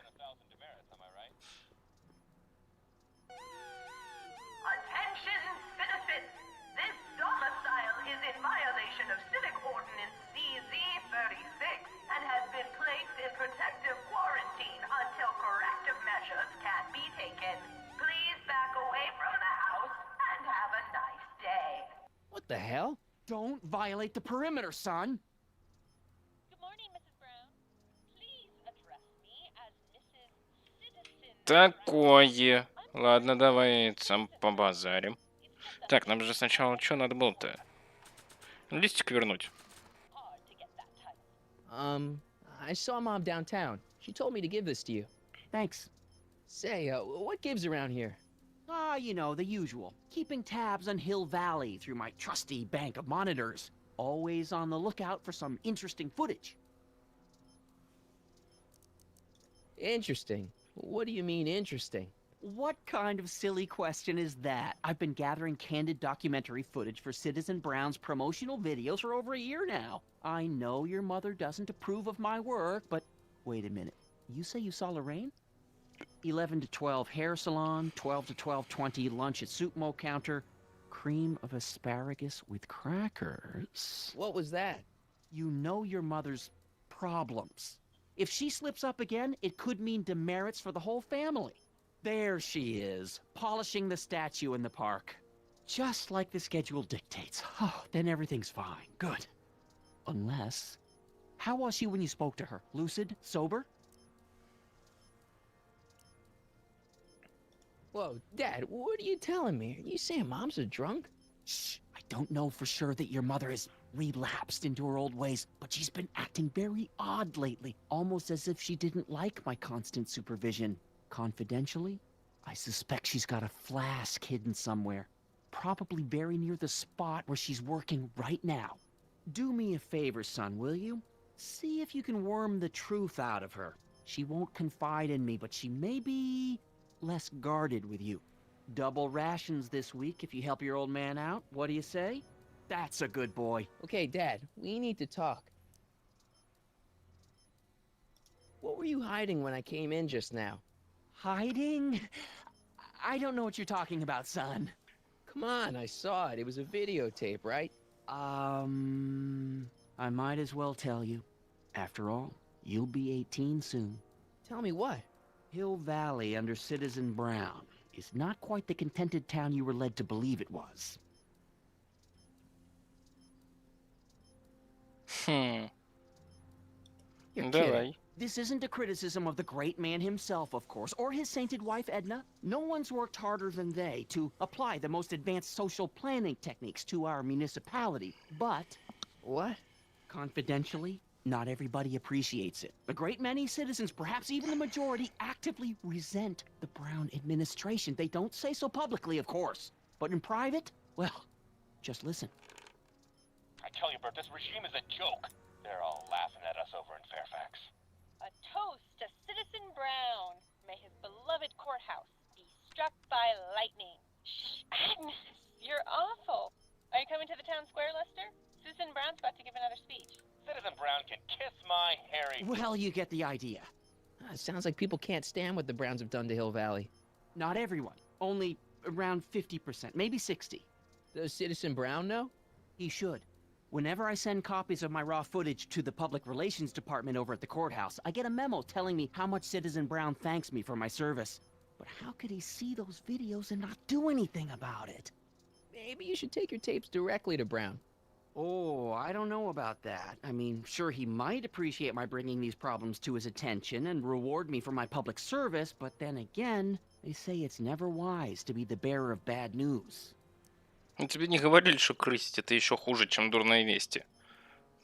Attention, citizens! This domicile is in violation of Civic Ordinance CZ-36 and has been placed in protective quarantine until corrective measures can be taken. Please back away from the house and have a nice day. What the hell? Don't violate the perimeter, son. Good morning, Mrs. Brown. Please address me as Mrs. Citizen. Такое. Ладно, давай сам побазарим. Так, нам же сначала что надо было-то? Листик вернуть. I saw Mom downtown. She told me to give this to you. Thanks. Say, what gives around here? You know, the usual. Keeping tabs on Hill Valley through my trusty bank of monitors. Always on the lookout for some interesting footage. Interesting. What do you mean, interesting? What kind of silly question is that? I've been gathering candid documentary footage for Citizen Brown's promotional videos for over a year now. I know your mother doesn't approve of my work, but wait a minute. You say you saw Lorraine? 11 to 12 hair salon, 12 to 12:20 lunch at soup mo counter, cream of asparagus with crackers. What was that? You know your mother's problems. If she slips up again, it could mean demerits for the whole family. There she is, polishing the statue in the park. Just like the schedule dictates. Oh, then everything's fine. Good. Unless... How was she when you spoke to her? Lucid? Sober? Whoa, Dad, what are you telling me? Are you saying Mom's a drunk? Shh. I don't know for sure that your mother has relapsed into her old ways, but she's been acting very odd lately, almost as if she didn't like my constant supervision. Confidentially, I suspect she's got a flask hidden somewhere, probably very near the spot where she's working right now. Do me a favor, son, will you? See if you can worm the truth out of her. She won't confide in me, but she may be less guarded with you. Double rations this week if you help your old man out. What do you say? That's a good boy. Okay, Dad, we need to talk. What were you hiding when I came in just now? Hiding? I don't know what you're talking about, son. Come on, I saw it. It was a videotape, right? I might as well tell you. After all, you'll be 18 soon. Tell me what? Hill Valley under Citizen Brown is not quite the contented town you were led to believe it was. You're Давай. kidding. This isn't a criticism of the great man himself, of course, or his sainted wife, Edna. No one's worked harder than they to apply the most advanced social planning techniques to our municipality. But, What? confidentially, not everybody appreciates it. A great many citizens, perhaps even the majority, actively resent the Brown administration. They don't say so publicly, of course. But in private, well, just listen. I tell you, Bert, this regime is a joke. They're all laughing at us over in Fairfax. A toast to Citizen Brown. May his beloved courthouse be struck by lightning. Shh, Agnes, you're awful. Are you coming to the town square, Lester? Citizen Brown's about to give another speech. Citizen Brown can kiss my hairy... Well, you get the idea. It sounds like people can't stand what the Browns have done to Hill Valley. Not everyone. Only around 50%, maybe 60. Does Citizen Brown know? He should. Whenever I send copies of my raw footage to the Public Relations Department over at the courthouse, I get a memo telling me how much Citizen Brown thanks me for my service. But how could he see those videos and not do anything about it? Maybe you should take your tapes directly to Brown. Oh, I don't know about that. I mean, sure, he might appreciate my bringing these problems to his attention and reward me for my public service, but then again, they say it's never wise to be the bearer of bad news. Ну, тебе не говорили, что крысить это еще хуже, чем дурные вести.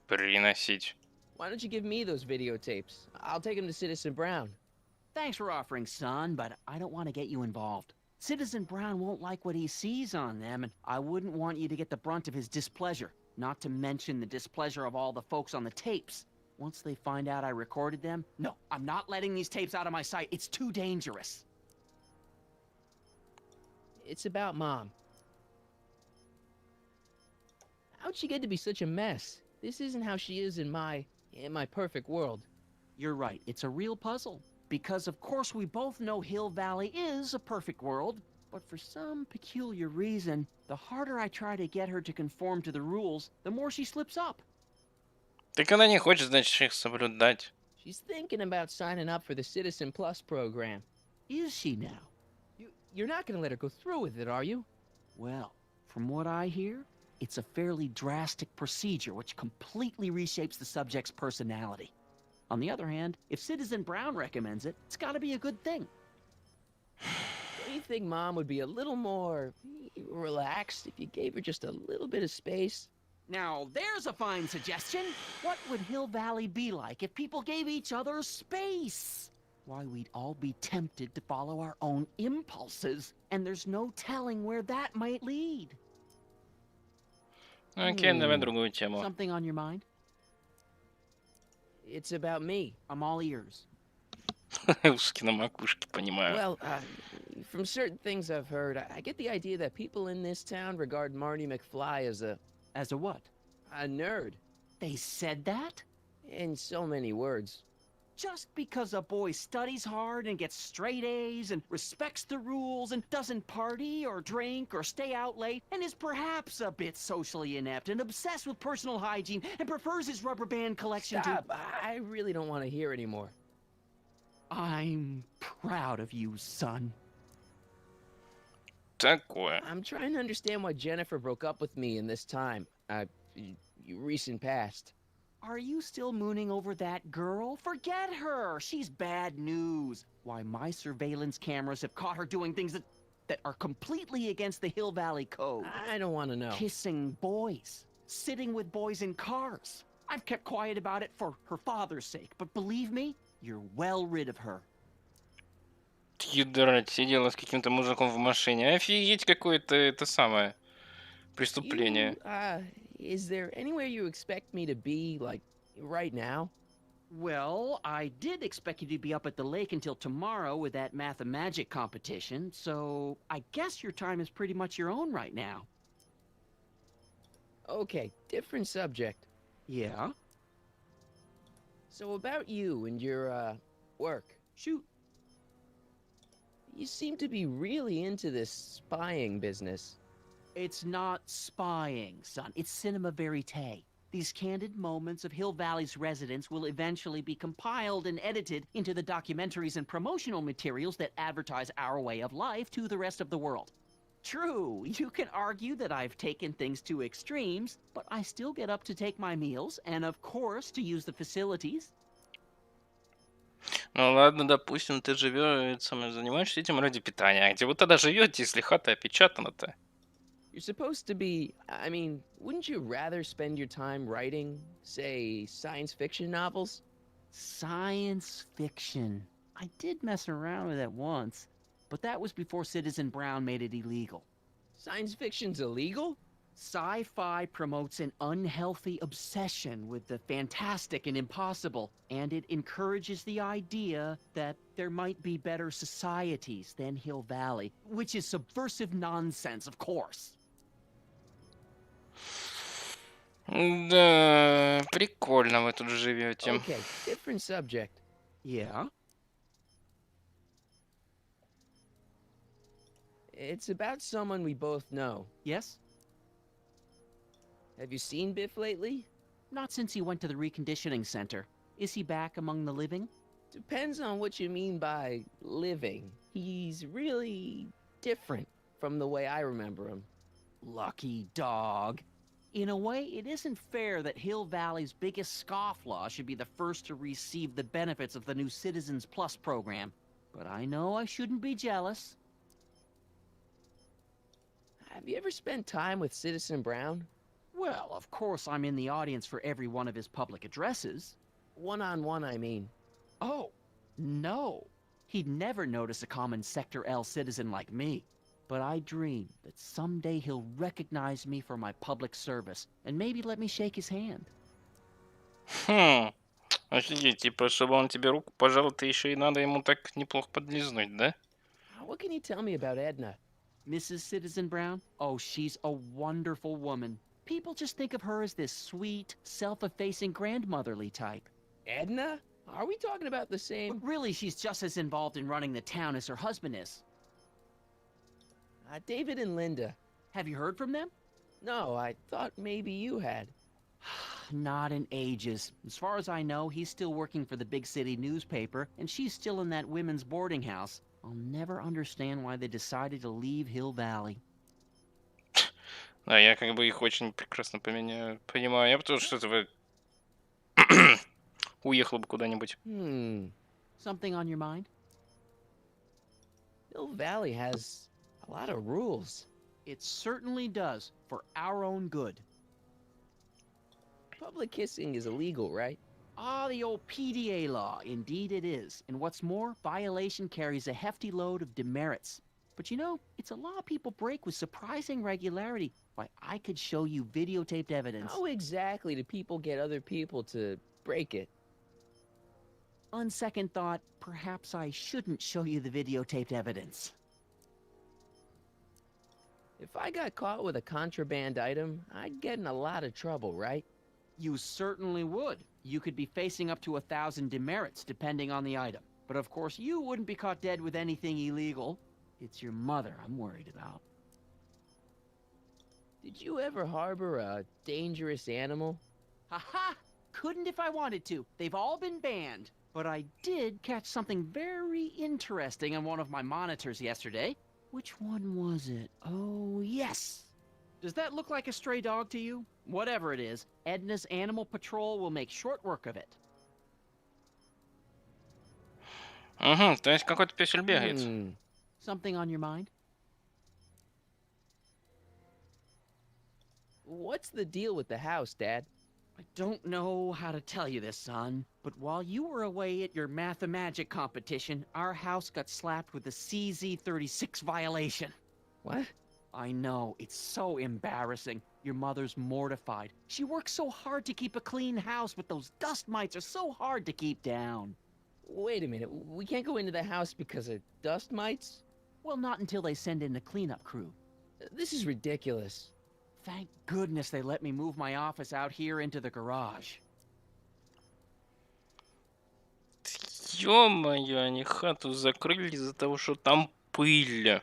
Переносить. Why don't you give me those videotapes? I'll take them to Citizen Brown. Thanks for offering, son, but I don't want to get you involved. Citizen Brown won't like what he sees on them, and I wouldn't want you to get the brunt of his displeasure, not to mention the displeasure of all the folks on the tapes. Once they find out I recorded them, no, I'm not letting these tapes out of my sight. It's too dangerous. It's about Mom. How'd she get to be such a mess? This isn't how she is in my perfect world. You're right, it's a real puzzle. Because of course we both know Hill Valley is a perfect world, but for some peculiar reason, the harder I try to get her to conform to the rules, the more she slips up. Так она не хочет, значит, их соблюдать. She's thinking about signing up for the Citizen Plus program. Is she now? You're not gonna let her go through with it, are you? Well, from what I hear, it's a fairly drastic procedure which completely reshapes the subject's personality. On the other hand, if Citizen Brown recommends it, it's gotta be a good thing. Do you think Mom would be a little more relaxed if you gave her just a little bit of space? Now, there's a fine suggestion. What would Hill Valley be like if people gave each other space? Why, we'd all be tempted to follow our own impulses, and there's no telling where that might lead. Окей, давай другую тему. Something on your mind? It's about me. I'm all ears. Ушки на макушке, понимаю. Well, from certain things I've heard, I get the idea that people in this town regard Marty McFly as a... As a what? A nerd. They said that? In so many words. Just because a boy studies hard and gets straight A's and respects the rules and doesn't party or drink or stay out late and is perhaps a bit socially inept and obsessed with personal hygiene and prefers his rubber band collection Stop! I really don't want to hear anymore. I'm proud of you, son. Такое. I'm trying to understand why Jennifer broke up with me in this time. Recent past. Are you still mooning over that girl? Forget her! She's bad news. Why, my surveillance cameras have caught her doing things that are completely against the Hill Valley Code. I don't want to know. Kissing boys. Sitting with boys in cars. I've kept quiet about it for her father's sake, but believe me, you're well rid of her. Ядрать, сидела с каким-то мужиком в машине. Офигеть, какое-то это самое преступление. Is there anywhere you expect me to be, like, right now? Well, I did expect you to be up at the lake until tomorrow with that math-magic competition, so I guess your time is pretty much your own right now. Okay, different subject. Yeah? So about you and your, work. Shoot. You seem to be really into this spying business. It's not spying, son. It's cinema verite. These candid moments of Hill Valley's residents will eventually be compiled and edited into the documentaries and promotional materials that advertise our way of life to the rest of the world. True, you can argue that I've taken things to extremes, but I still get up to take my meals and, of course, to use the facilities. Ну ладно, допустим, ты живешь, занимаешься этим ради питания. А где вы тогда живете, если хата опечатана-то? You're supposed to be, I mean, wouldn't you rather spend your time writing, say, science fiction novels? Science fiction. I did mess around with that once, but that was before Citizen Brown made it illegal. Science fiction's illegal? Sci-fi promotes an unhealthy obsession with the fantastic and impossible, and it encourages the idea that there might be better societies than Hill Valley, which is subversive nonsense, of course. Да, прикольно вы тут живете. Okay, different subject. Yeah? It's about someone we both know. Yes? Have you seen Biff lately? Not since he went to the reconditioning center. Is he back among the living? Depends on what you mean by living. He's really different from the way I remember him. Lucky dog. In a way, it isn't fair that Hill Valley's biggest scofflaw should be the first to receive the benefits of the new Citizens Plus program. But I know I shouldn't be jealous. Have you ever spent time with Citizen Brown? Well, of course I'm in the audience for every one of his public addresses. One-on-one, I mean. Oh, no. He'd never notice a common Sector L citizen like me. But I dream that someday he'll recognize me for my public service and maybe let me shake his hand. Офигеть, типа, чтобы он тебе руку пожал, ты еще и надо ему так неплохо подлизнуть, да? What can you tell me about Edna? Mrs. Citizen Brown? Oh, she's a wonderful woman. People just think of her as this sweet, self-effacing grandmotherly type. Edna? Are we talking about the same? But really, she's just as involved in running the town as her husband is. David and Linda. Have you heard from them? No, I thought maybe you had. Not in ages. As far as I know, he's still working for the big city newspaper, and she's still in that women's boarding house. I'll never understand why they decided to leave Hill Valley. Да, я как бы их очень прекрасно понимаю. Я бы тоже что-то бы уехал бы куда-нибудь. Something on your mind? Hill Valley has a lot of rules. It certainly does, for our own good. Public kissing is illegal, right? Ah, the old PDA law. Indeed it is. And what's more, violation carries a hefty load of demerits. But you know, it's a law people break with surprising regularity. Why, I could show you videotaped evidence. How exactly do people get other people to break it? On second thought, perhaps I shouldn't show you the videotaped evidence. If I got caught with a contraband item, I'd get in a lot of trouble, right? You certainly would. You could be facing up to 1,000 demerits, depending on the item. But of course, you wouldn't be caught dead with anything illegal. It's your mother I'm worried about. Did you ever harbor a dangerous animal? Ha-ha! Couldn't if I wanted to. They've all been banned. But I did catch something very interesting on one of my monitors yesterday. Which one was it? Oh, yes! Does that look like a stray dog to you? Whatever it is, Edna's Animal Patrol will make short work of it. То есть какой-то песель бегает. Something on your mind? What's the deal with the house, Dad? I don't know how to tell you this, son, but while you were away at your math-magic competition, our house got slapped with a CZ-36 violation. What? I know, it's so embarrassing. Your mother's mortified. She works so hard to keep a clean house, but those dust mites are so hard to keep down. Wait a minute, we can't go into the house because of dust mites? Well, not until they send in the cleanup crew. This is ridiculous. Thank goodness they let me move my office out here into the garage. Ё-моё, они хату закрыли из-за того, что там пыль.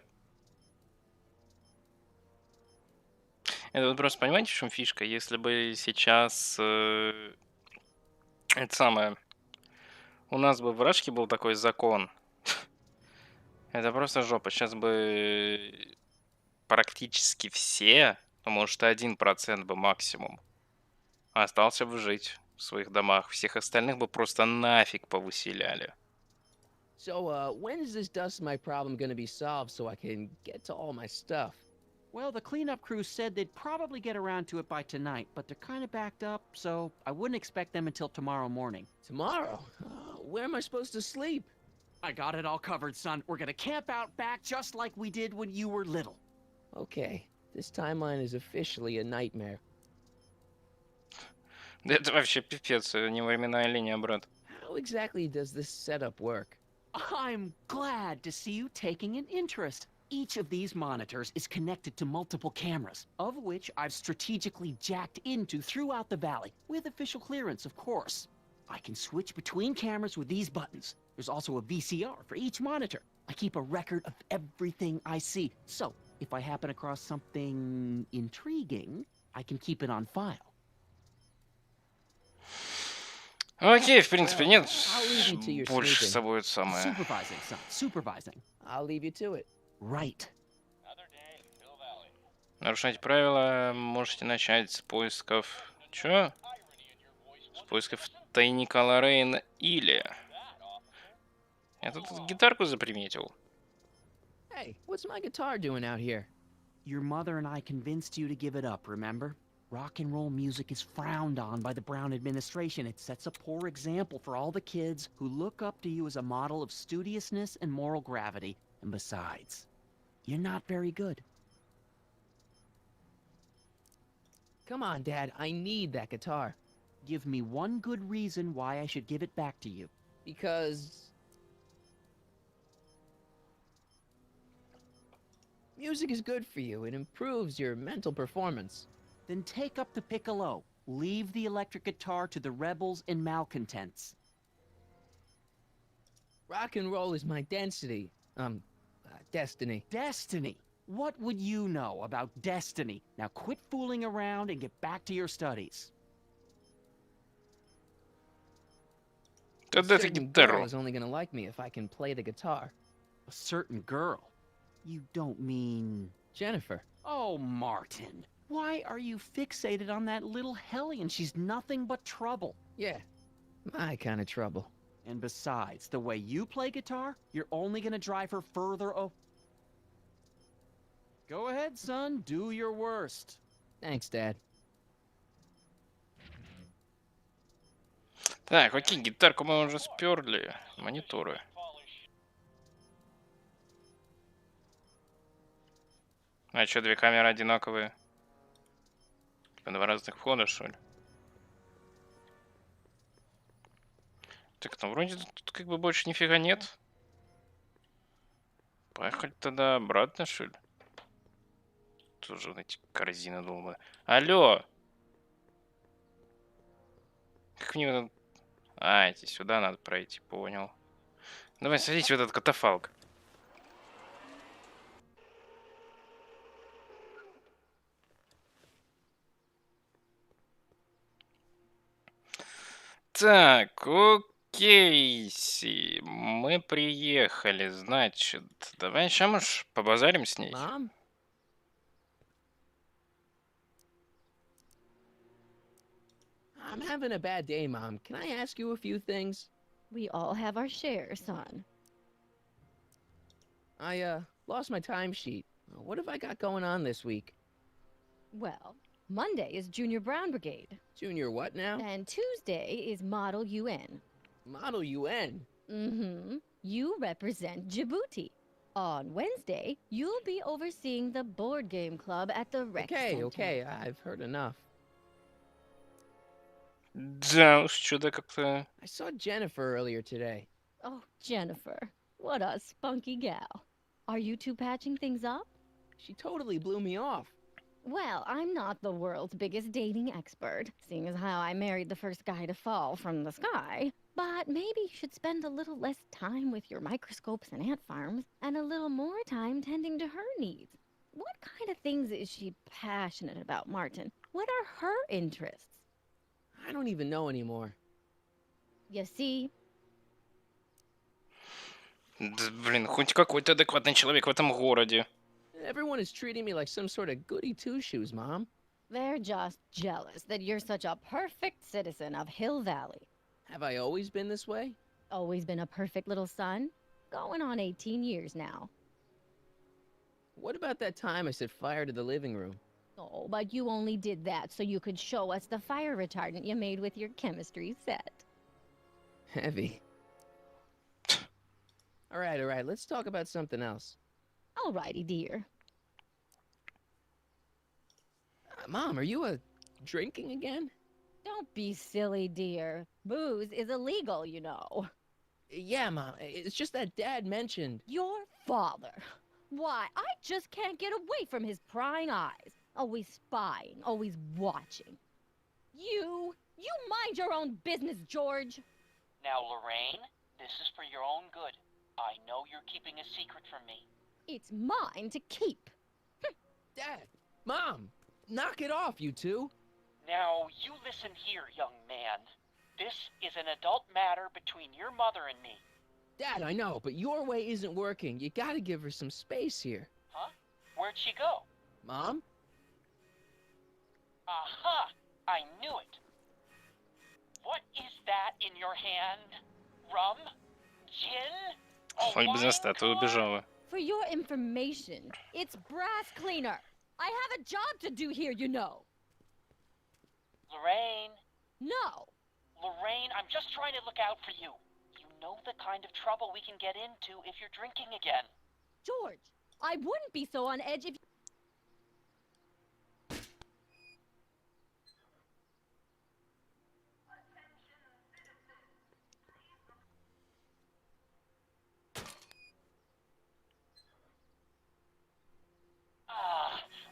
Это вот просто, понимаете, в чем фишка? Если бы сейчас это самое, у нас бы в Рашке был такой закон, это просто жопа. Сейчас бы практически все, ну, может, 1% бы максимум, остался бы жить в своих домах. Всех остальных бы просто нафиг повыселяли. So, when is this dust mite problem gonna be solved so I can get to all my stuff? Well, the cleanup crew said they'd probably get around to it by tonight, but they're kind of backed up, so I wouldn't expect them until tomorrow morning. Tomorrow? Where am I supposed to sleep? I got it all covered, son. We're gonna camp out back just like we did when you were little. Okay, this timeline is officially a nightmare. Да это вообще пипец, не временная линия, брат. How exactly does this setup work? I'm glad to see you taking an interest. Each of these monitors is connected to multiple cameras, of which I've strategically jacked into throughout the valley, with official clearance, of course. I can switch between cameras with these buttons. There's also a VCR for each monitor. I keep a record of everything I see, so if I happen across something intriguing, I can keep it on file. Окей, в принципе, нет I'll leave you to your больше snooping. с собой это самое. Supervising, son. Supervising. I'll leave you to it. Right. Нарушать правила можете начать с поисков... Чё? С поисков тайника Лоррейн или... Я тут гитарку заприметил. Hey, what's my guitar doing out here? Your mother and I convinced you to give it up, remember? Rock and roll music is frowned on by the Brown administration. It sets a poor example for all the kids who look up to you as a model of studiousness and moral gravity. And besides, you're not very good. Come on, Dad, I need that guitar. Give me one good reason why I should give it back to you. Because... music is good for you. It improves your mental performance. Then take up the piccolo. Leave the electric guitar to the rebels and malcontents. Rock and roll is my density. Destiny. Destiny? What would you know about destiny? Now quit fooling around and get back to your studies. Да A ты certain гитару. girl is only gonna like me if I can play the guitar. A certain girl? You don't mean... Jennifer. Oh, Martin. Why are you fixated on that little hellion? She's nothing but trouble. Yeah, my kind of trouble. And besides, the way you play guitar, you're only gonna drive her further Go ahead, son. Do your worst. Thanks, Dad. Так, окей, гитарку мы уже сперли. Мониторы. А что, две камеры одинаковые? Типа два разных входа, что ли? Так, ну вроде тут как бы больше нифига нет. Поехали тогда обратно, что ли? Тоже эти корзины долбые. Алло! Как мне вот... А, эти сюда надо пройти, понял. Давай, садись в этот катафалк. Так, окей, мы приехали, значит, давай сейчас, может, побазарим с ней. Mom? I'm having a bad day, Mom. Can I ask you a few things? We all have our share, son. I, lost my timesheet. What have I got going on this week? Well, Monday is Junior Brown Brigade. Junior what now? And Tuesday is Model UN. Model UN? Mm-hmm. You represent Djibouti. On Wednesday, you'll be overseeing the board game club at the rec center. Okay, I've heard enough. Да уж, что-то как-то... I saw Jennifer earlier today. Oh, Jennifer, what a spunky gal. Are you two patching things up? She totally blew me off. Well, I'm not the world's biggest dating expert, seeing as how I married the first guy to fall from the sky. But maybe you should spend a little less time with your microscopes and ant farms, and a little more time tending to her needs. What kind of things is she passionate about, Martin? What are her interests? I don't even know anymore. You see? Да, блин, хоть какой-то адекватный человек в этом городе. Everyone is treating me like some sort of goody two-shoes, Mom. They're just jealous that you're such a perfect citizen of Hill Valley. Have I always been this way? Always been a perfect little son? Going on 18 years now. What about that time I set fire to the living room? Oh, but you only did that so you could show us the fire retardant you made with your chemistry set. Heavy. All right, let's talk about something else. Alrighty, dear. Mom, are you drinking again? Don't be silly, dear. Booze is illegal, you know. Yeah, Mom. It's just that Dad mentioned... Your father. Why, I just can't get away from his prying eyes. Always spying, always watching. You mind your own business, George. Now, Lorraine, this is for your own good. I know you're keeping a secret from me. It's mine to keep. Dad! Mom! Knock it off, you two! Now, you listen here, young man. This is an adult matter between your mother and me. Dad, I know, but your way isn't working. You gotta give her some space here. Huh? Where'd she go? Mom? Aha! I knew it. What is that in your hand? Rum? Gin? Хоть бы за статую убежала. For your information, it's brass cleaner. I have a job to do here, you know. Lorraine. No. Lorraine, I'm just trying to look out for you. You know the kind of trouble we can get into if you're drinking again. George, I wouldn't be so on edge if...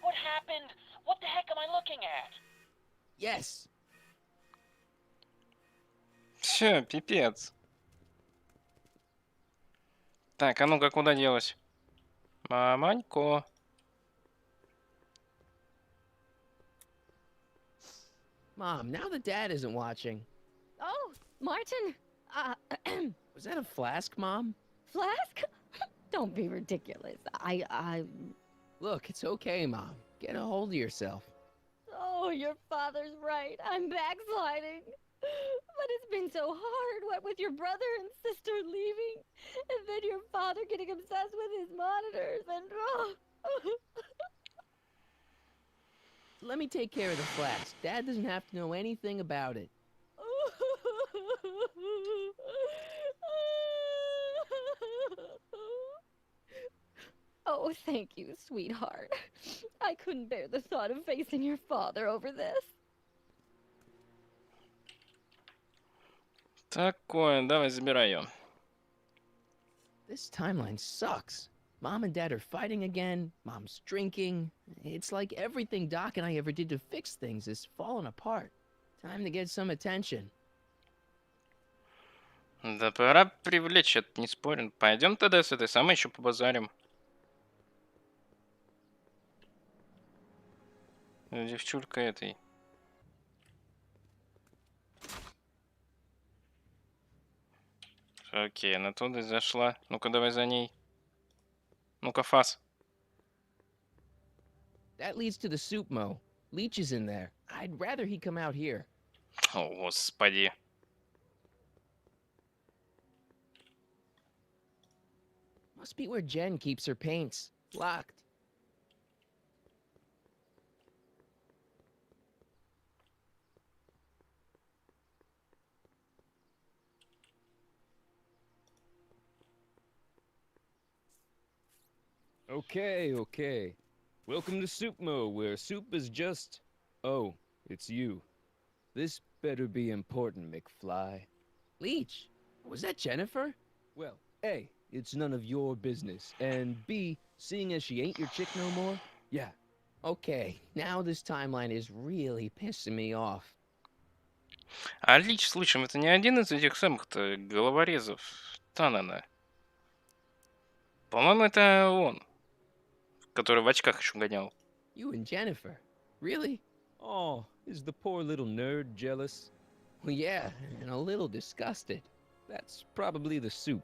What happened? What the heck am I looking at? Yes. Все, пипец. Так, а ну-ка, куда делась? Маманько. Mom, now that Dad isn't watching... Oh, Martin, Was that a flask, Mom? Flask? Don't be ridiculous. Look, it's okay, Mom. Get a hold of yourself. Oh, your father's right. I'm backsliding. But it's been so hard, what with your brother and sister leaving, and then your father getting obsessed with his monitors, and... Let me take care of the flask. Dad doesn't have to know anything about it. Oh, thank you, sweetheart. I couldn't bear the thought of facing your father over this. Такое, давай, забирай ее. This timeline sucks. Mom and Dad are fighting again. Mom's drinking. It's like everything Doc and I ever did to fix things is falling apart. Time to get some attention. Да пора привлечь, это не спорим. Пойдем тогда с этой самой еще побазарим. Девчулька этой. Окей, она туда зашла. Ну-ка, давай за ней. Ну-ка, Фас. That leads to the soup mo. Leech is in there. I'd rather he come out here. О, господи. Must be where Jen keeps her paints. Locked. Okay. Welcome to Soupmo, where soup is just... Oh, it's you. This better be important, McFly. Leech, was that Jennifer? Well, A, it's none of your business, and B, seeing as she ain't your chick no more, yeah. Okay, now this timeline is really pissing me off. А Лич, случаем, это не один из этих самых-то головорезов Танана? По-моему, это он, который в очках еще гонял. You and Jennifer? Really? Oh, is the poor little nerd jealous? Well, yeah, and a little disgusted. That's probably the soup.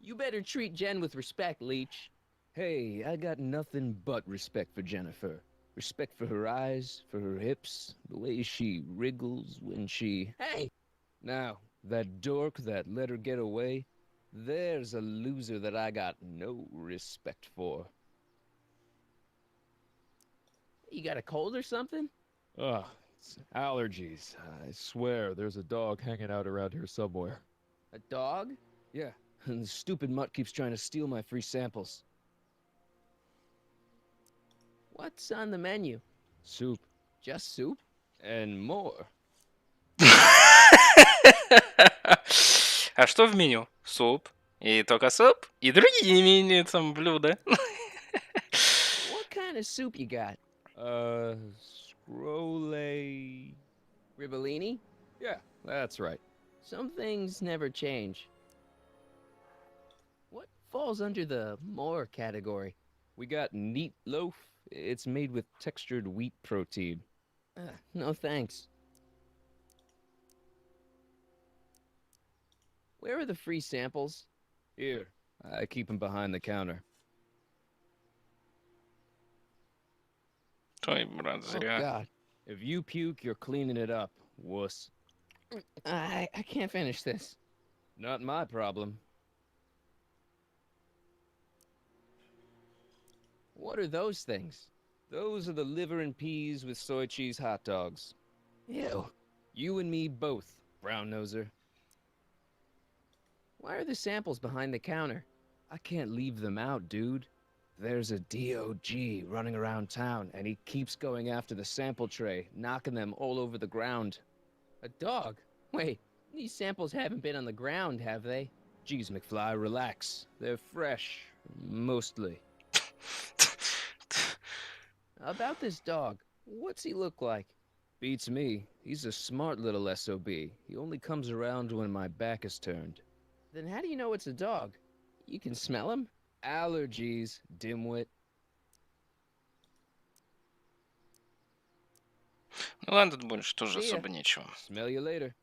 You better treat Jen with respect, Leech. Hey, I got nothing but respect for Jennifer. Respect for her eyes, for her hips, the way she wriggles when she... Hey! Now, that dork that let her get away, there's a loser that I got no respect for. You got a cold or something? Ugh, it's allergies. I swear there's a dog hanging out around here somewhere. A dog? Yeah, and the stupid mutt keeps trying to steal my free samples. What's on the menu? Soup. Just soup? And more. А что в меню? Суп. И только суп. И другие меню там блюда. What kind of soup you got? Scrolle... Ribellini? Yeah, that's right. Some things never change. What falls under the more category? We got neat loaf. It's made with textured wheat protein. No thanks. Where are the free samples? Here, I keep them behind the counter. Ой, брат, Oh, зря. God. If you puke, you're cleaning it up, wuss. I can't finish this. Not my problem. What are those things? Those are the liver and peas with soy cheese hot dogs. Ew. You and me both, brown noser. Why are the samples behind the counter? I can't leave them out, dude. There's a DOG running around town, and he keeps going after the sample tray, knocking them all over the ground. A dog? Wait, these samples haven't been on the ground, have they? Jeez, McFly, relax. They're fresh, mostly. About this dog, what's he look like? Beats me. He's a smart little SOB. He only comes around when my back is turned. Then how do you know it's a dog? You can smell him? Allergies, dimwit. Ну ладно, тут больше тоже See ya. особо нечего. Smell you later.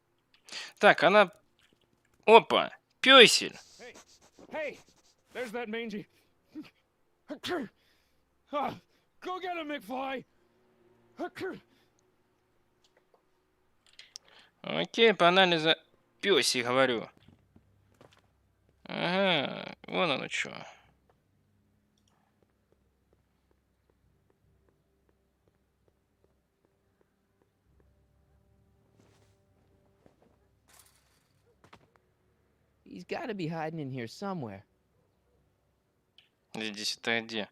Так, она... Опа! Пёсель! Hey, there's that mangy. Go get him, McFly. Окей, погнали за пёси, говорю. Ага, вон оно чё. He's got to be hiding in here somewhere. Здесь это где?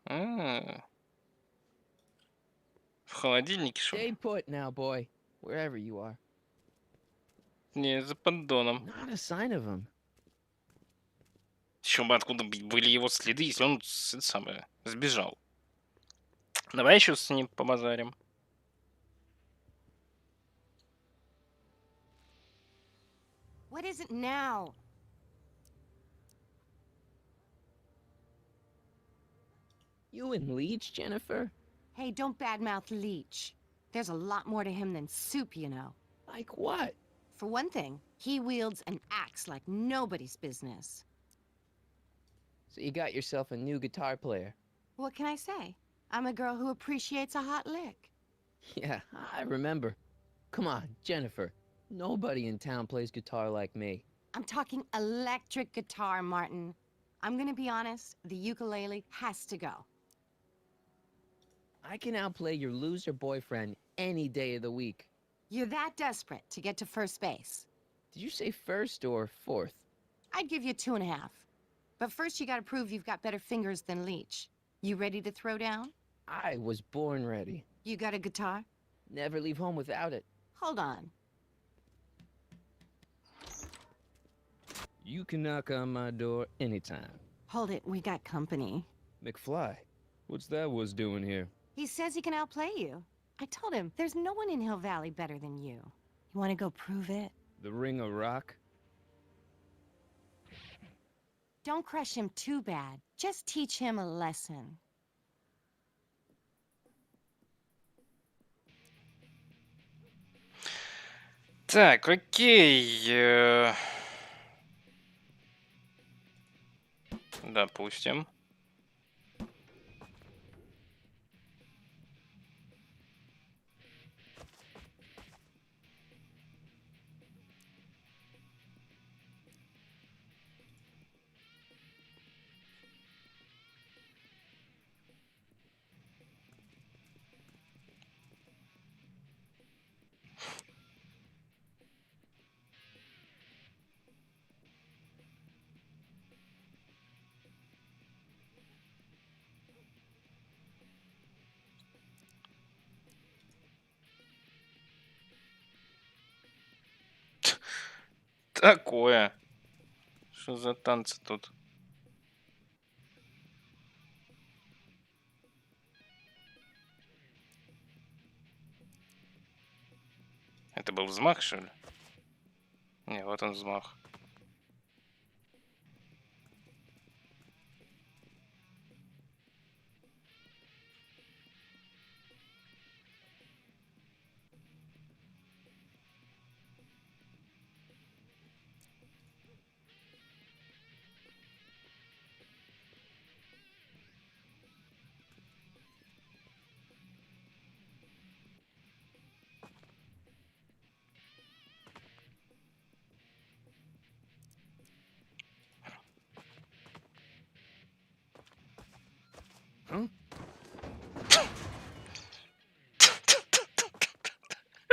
А, в холодильнике, что ли? Stay put now, boy. Wherever you are. Не, за поддоном. Not a sign of him. Еще бы откуда были его следы, если он это самое, сбежал. Давай еще с ним побазарим. What is it now? You and Leech, Jennifer? Hey, don't badmouth Leech. There's a lot more to him than soup, you know. Like what? For one thing, he wields an axe like nobody's business. So you got yourself a new guitar player. What can I say? I'm a girl who appreciates a hot lick. Yeah, I remember. Come on, Jennifer. Nobody in town plays guitar like me. I'm talking electric guitar, Martin. I'm gonna be honest, the ukulele has to go. I can outplay your loser boyfriend any day of the week. You're that desperate to get to first base. Did you say first or fourth? I'd give you 2.5. But first you gotta prove you've got better fingers than Leech. You ready to throw down? I was born ready. You got a guitar? Never leave home without it. Hold on. You can knock on my door anytime. Hold it, we got company. McFly, what's that was doing here? He says he can outplay you. I told him, there's no one in Hill Valley better than you. You wanna go prove it? The Ring of Rock? Don't crush him too bad. Just teach him a lesson. Так, окей. Допустим. Такое. Что за танцы тут? Это был взмах, что ли? Не, вот он взмах.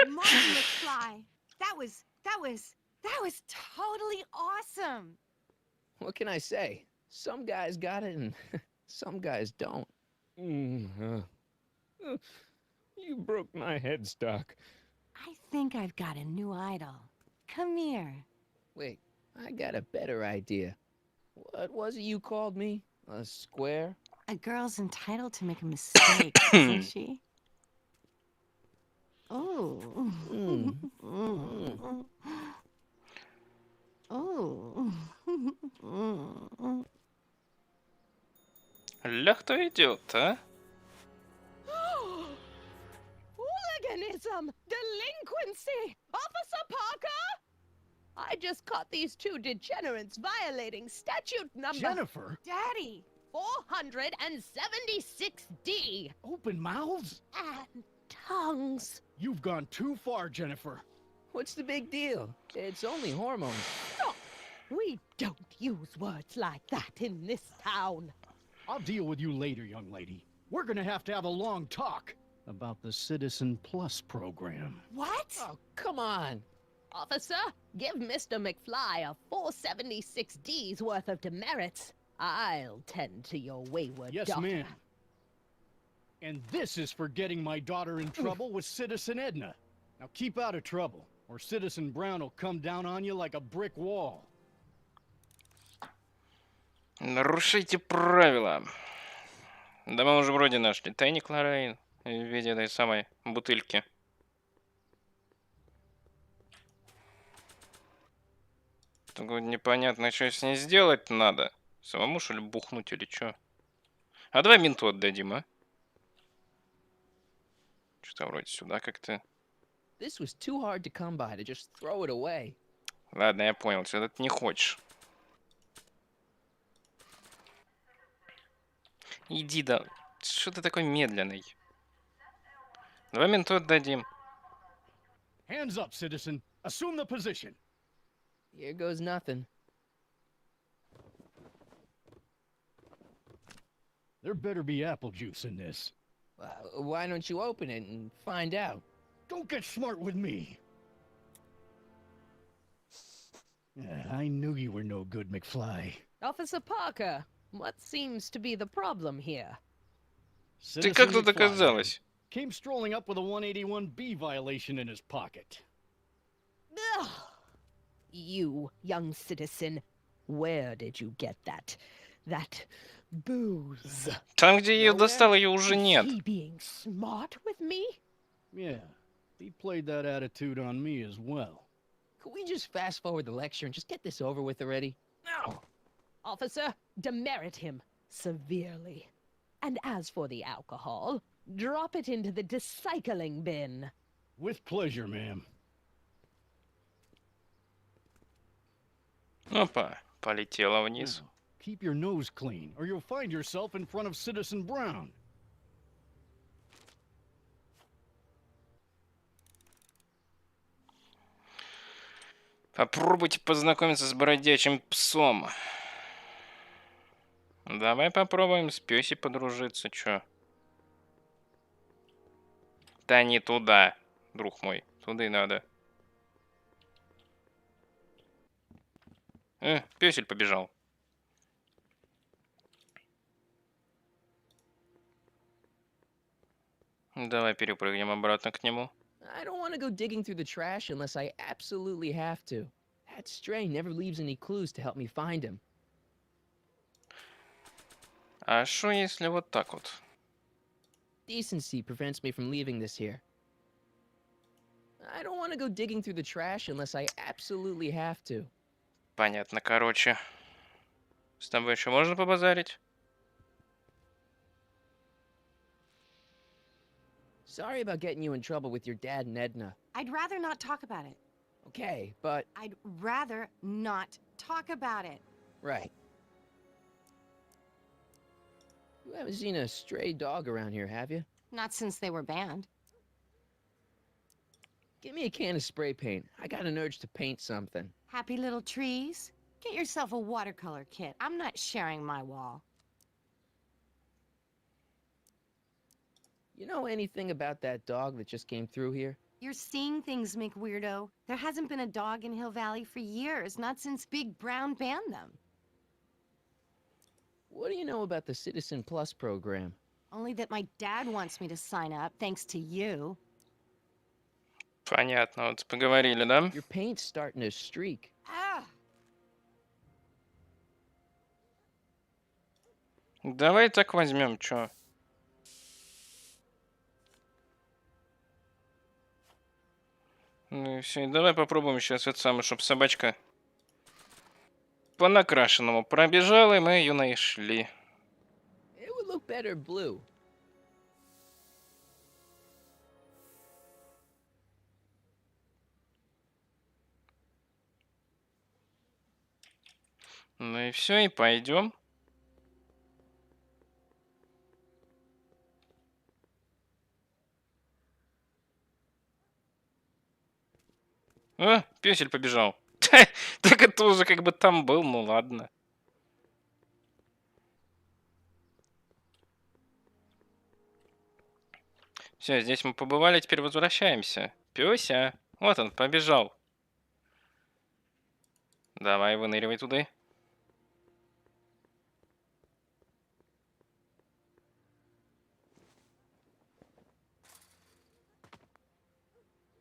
Marty McFly, that was totally awesome. What can I say? Some guys got it and some guys don't. You broke my headstock. I think I've got a new idol. Come here. Wait, I got a better idea. What was it you called me? A square? A girl's entitled to make a mistake, isn't she? Oh. Oh. Легко идет, а? Hooliganism! Delinquency! Officer Parker! I just caught these two degenerates violating statute number... Jennifer! Daddy! 476D! Open mouths? And tongues. You've gone too far, Jennifer. What's the big deal? It's only hormones. Stop! We don't use words like that in this town. I'll deal with you later, young lady. We're gonna have a long talk about the Citizen Plus program. What? Oh, come on. Officer, give Mr. McFly a 476D's worth of demerits. I'll tend to your wayward Yes, daughter. ma'am. And this is for getting my daughter in trouble with Citizen Edna. Now keep out of trouble, or Citizen Brown will come down on you like a brick wall. Нарушите правила. Да мы уже вроде нашли тайник Лоррейн в виде этой самой бутыльки. Только непонятно, что с ней сделать надо. Самому, что ли, бухнуть или что? А давай менту отдадим, а? Что-то вроде сюда как-то. This was too hard to come by to just throw it away. Ладно, я понял, что ты не хочешь. Иди, да. Что ты такой медленный? Давай менту отдадим. Hands up, citizen. Assume the position. Here goes nothing. There better be apple juice in this. Why don't you open it and find out? Don't get smart with me. I knew you were no good, McFly. Officer Parker, what seems to be the problem here? Ты как Citizen тут McFly, оказалась? came strolling up with a 181B violation in his pocket. Ugh. You, young citizen, where did you get that booze? Там, где ее достал, ее уже Is нет. he being smart with me? Yeah, he played that attitude on me as well. Could we just fast forward the lecture and just get this over with already? No. Officer, demerit him severely. And as for the alcohol, drop it into the recycling bin. With pleasure, ma'am. Опа, полетела вниз. Keep your nose clean, or you'll find yourself in front of Citizen Brown. Попробуйте познакомиться с бродячим псом. Давай попробуем с Пёси подружиться, чё? Да не туда, друг мой. Туда и надо. Пёсель побежал. Давай перепрыгнем обратно к нему. I don't want to go digging through the trash unless I absolutely have to. That stray never leaves any clues to help me find him. А шо если вот так вот? Decency prevents me from leaving this here. I don't want to go digging through the trash unless I absolutely have to. Понятно, короче. С тобой еще можно побазарить? Sorry about getting you in trouble with your dad and Edna. I'd rather not talk about it. Okay, but... I'd rather not talk about it. Right. You haven't seen a stray dog around here, have you? Not since they were banned. Give me a can of spray paint. I got an urge to paint something. Happy little trees? Get yourself a watercolor kit. I'm not sharing my wall. You know anything about that dog that just came through here? You're seeing things, McWeirdo. There hasn't been a dog in Hill Valley for years, not since Big Brown banned them. What do you know about the Citizen Plus program? Only that my dad wants me to sign up, thanks to you. Понятно, вот поговорили, да? Your paint's starting to streak. Ah! Давай так возьмем, чё? Ну и все, давай попробуем сейчас это самое, чтобы собачка по накрашенному пробежала, и мы ее нашли. It would look better blue. Ну и все, и пойдем. Пёсель побежал. Так это уже как бы там был, ну ладно. Все, здесь мы побывали, теперь возвращаемся. Пёся, вот он, побежал. Давай, выныривай туда.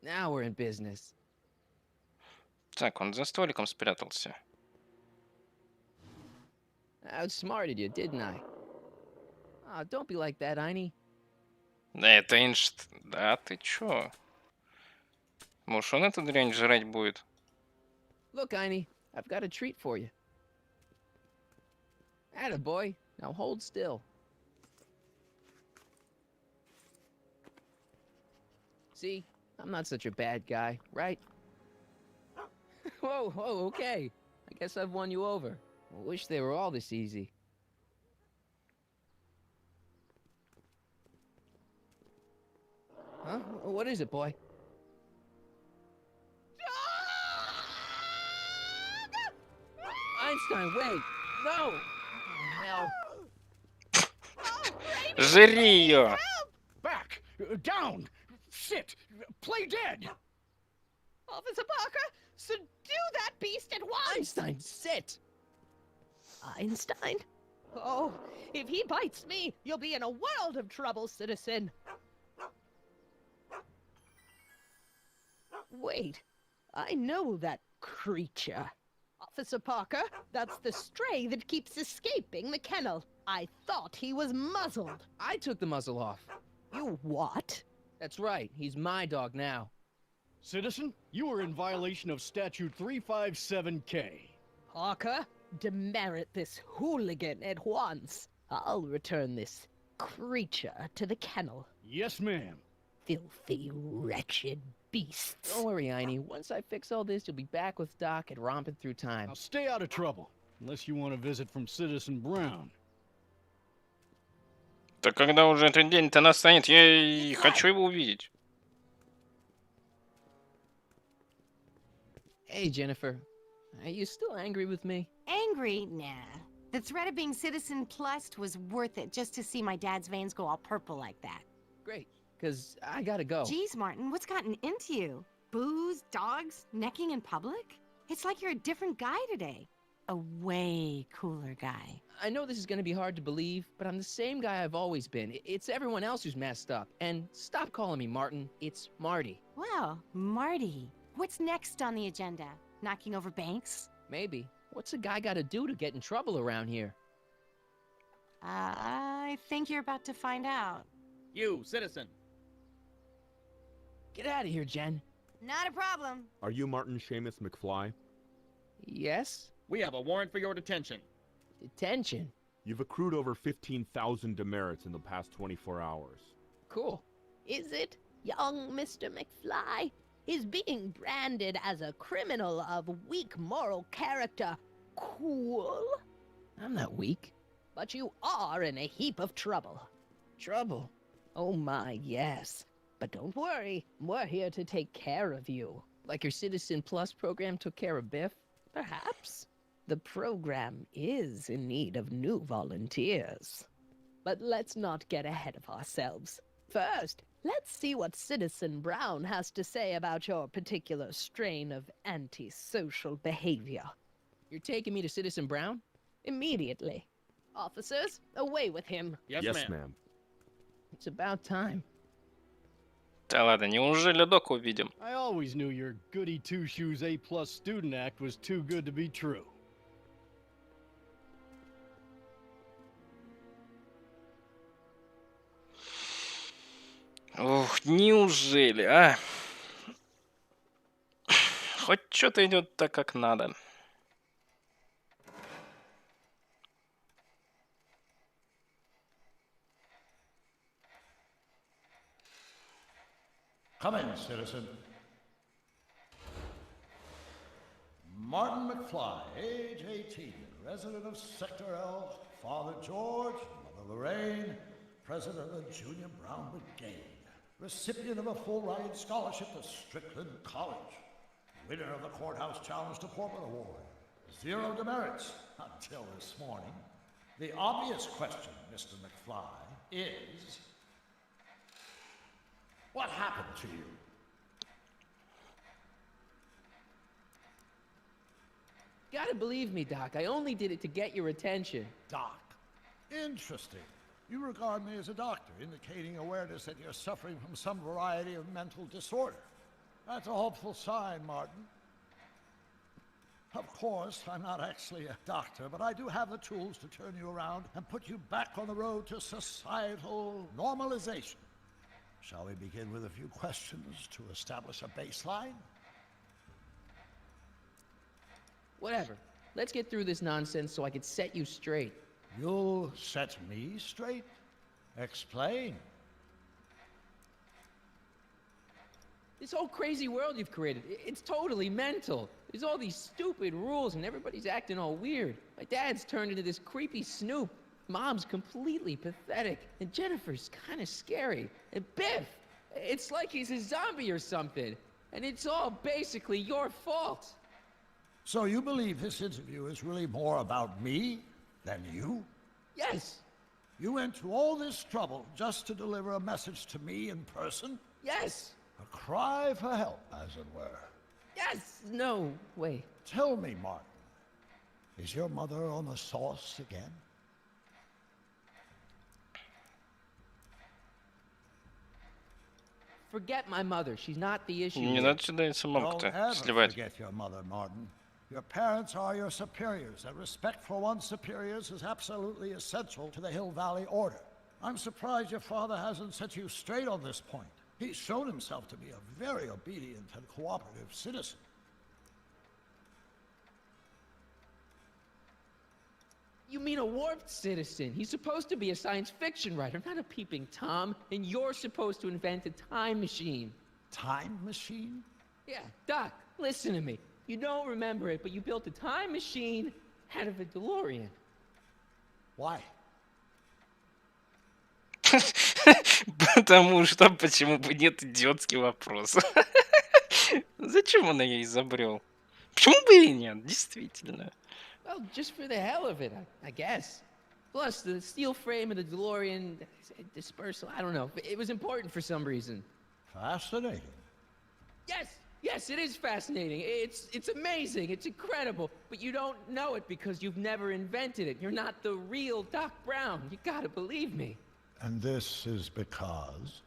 Now we're in business. Так, он за столиком спрятался. I outsmarted you, didn't I? Oh, don't be like that, Einie. Да это Да ты чё? Может, он эту дрянь жрать будет? Look, Einie, I've got a treat for you. Attaboy. Now hold still. See? I'm not such a bad guy, right? Whoa, okay. I guess I've won you over. I wish they were all this easy. Huh? What is it, boy? Einstein, wait! No! Hell. Жри ее! Back! Down! Sit! Play dead! Officer Parker, subdue that beast at once! Einstein, sit! Einstein? Oh, if he bites me, you'll be in a world of trouble, citizen. Wait, I know that creature. Officer Parker, that's the stray that keeps escaping the kennel. I thought he was muzzled. I took the muzzle off. You what? That's right, he's my dog now. Citizen, you are in violation of Statute 357K. Parker, demerit this hooligan at once. I'll return this creature to the kennel. Yes, ma'am. Filthy, wretched beasts. Don't worry, Einie. Once I fix all this, you'll be back with Doc and romping through time. Now stay out of trouble, unless you want a visit from Citizen Brown. Так когда уже этот день-то настанет, я и хочу его увидеть. Hey, Jennifer. Are you still angry with me? Angry? Nah. The threat of being Citizen Plus was worth it just to see my dad's veins go all purple like that. Great, because I gotta go. Jeez, Martin, what's gotten into you? Booze, dogs, necking in public? It's like you're a different guy today. A way cooler guy. I know this is gonna be hard to believe, but I'm the same guy I've always been. It's everyone else who's messed up. And stop calling me Martin. It's Marty. Well, Marty, what's next on the agenda? Knocking over banks? Maybe. What's a guy gotta do to get in trouble around here? I think you're about to find out. You, citizen. Get out of here, Jen. Not a problem. Are you Martin Seamus McFly? Yes? We have a warrant for your detention. Detention? You've accrued over 15,000 demerits in the past 24 hours. Cool. Is it, young Mr. McFly? Is being branded as a criminal of weak moral character cool? I'm not weak. But you are in a heap of trouble. Trouble? Oh my, yes. But don't worry, we're here to take care of you. Like your Citizen Plus program took care of Biff? Perhaps. The program is in need of new volunteers. But let's not get ahead of ourselves. First, let's see what Citizen Brown has to say about your particular strain of antisocial behavior. You're taking me to Citizen Brown? Immediately. Officers, away with him. Yes, ma'am. It's about time. Да ладно, неужели Дока увидим? I always knew your goody two-shoes A+ student act was too good to be true. Ух, неужели, а? Хоть что-то идет так, как надо. Come in, citizen. Martin McFly, age 18, resident of Sector L, Father George, Mother Lorraine, president of the Junior Brown Brigade, recipient of a full-ride scholarship to Strickland College, winner of the Courthouse Challenge to Portman Award, 0 demerits until this morning. The obvious question, Mr. McFly, is... what happened to you? Gotta believe me, Doc. I only did it to get your attention. Doc. Interesting. You regard me as a doctor, indicating awareness that you're suffering from some variety of mental disorder. That's a hopeful sign, Martin. Of course, I'm not actually a doctor, but I do have the tools to turn you around and put you back on the road to societal normalization. Shall we begin with a few questions to establish a baseline? Whatever. Let's get through this nonsense so I can set you straight. You'll set me straight? Explain. This whole crazy world you've created, it's totally mental. There's all these stupid rules and everybody's acting all weird. My dad's turned into this creepy snoop. Mom's completely pathetic. And Jennifer's kind of scary. And Biff, it's like he's a zombie or something. And it's all basically your fault. So you believe this interview is really more about me than you? Yes. You went to all this trouble just to deliver a message to me in person? Yes. A cry for help, as it were. Yes! No, wait. Tell me, Martin, is your mother on the sauce again? Forget my mother. She's not the issue Не here. надо сюда и самому-то Don't ever сливать. forget your mother, Martin. Your parents are your superiors, and respect for one's superiors is absolutely essential to the Hill Valley Order. I'm surprised your father hasn't set you straight on this point. He's shown himself to be a very obedient and cooperative citizen. You mean a warped citizen? He's supposed to be a science fiction writer, not a peeping Tom. And you're supposed to invent a time machine. Time machine? Yeah, Doc, listen to me. You don't remember it, but you built a time machine out of a DeLorean. Why? Потому что почему бы нет, идиотский вопрос. Зачем он ее изобрел? Почему бы и нет, действительно. Well, just for the hell of it, I guess. Plus, the steel frame of the DeLorean dispersal, I don't know. It was important for some reason. Fascinating. Yes, it is fascinating. It's amazing. It's incredible. But you don't know it because you've never invented it. You're not the real Doc Brown. You gotta believe me. And this is because?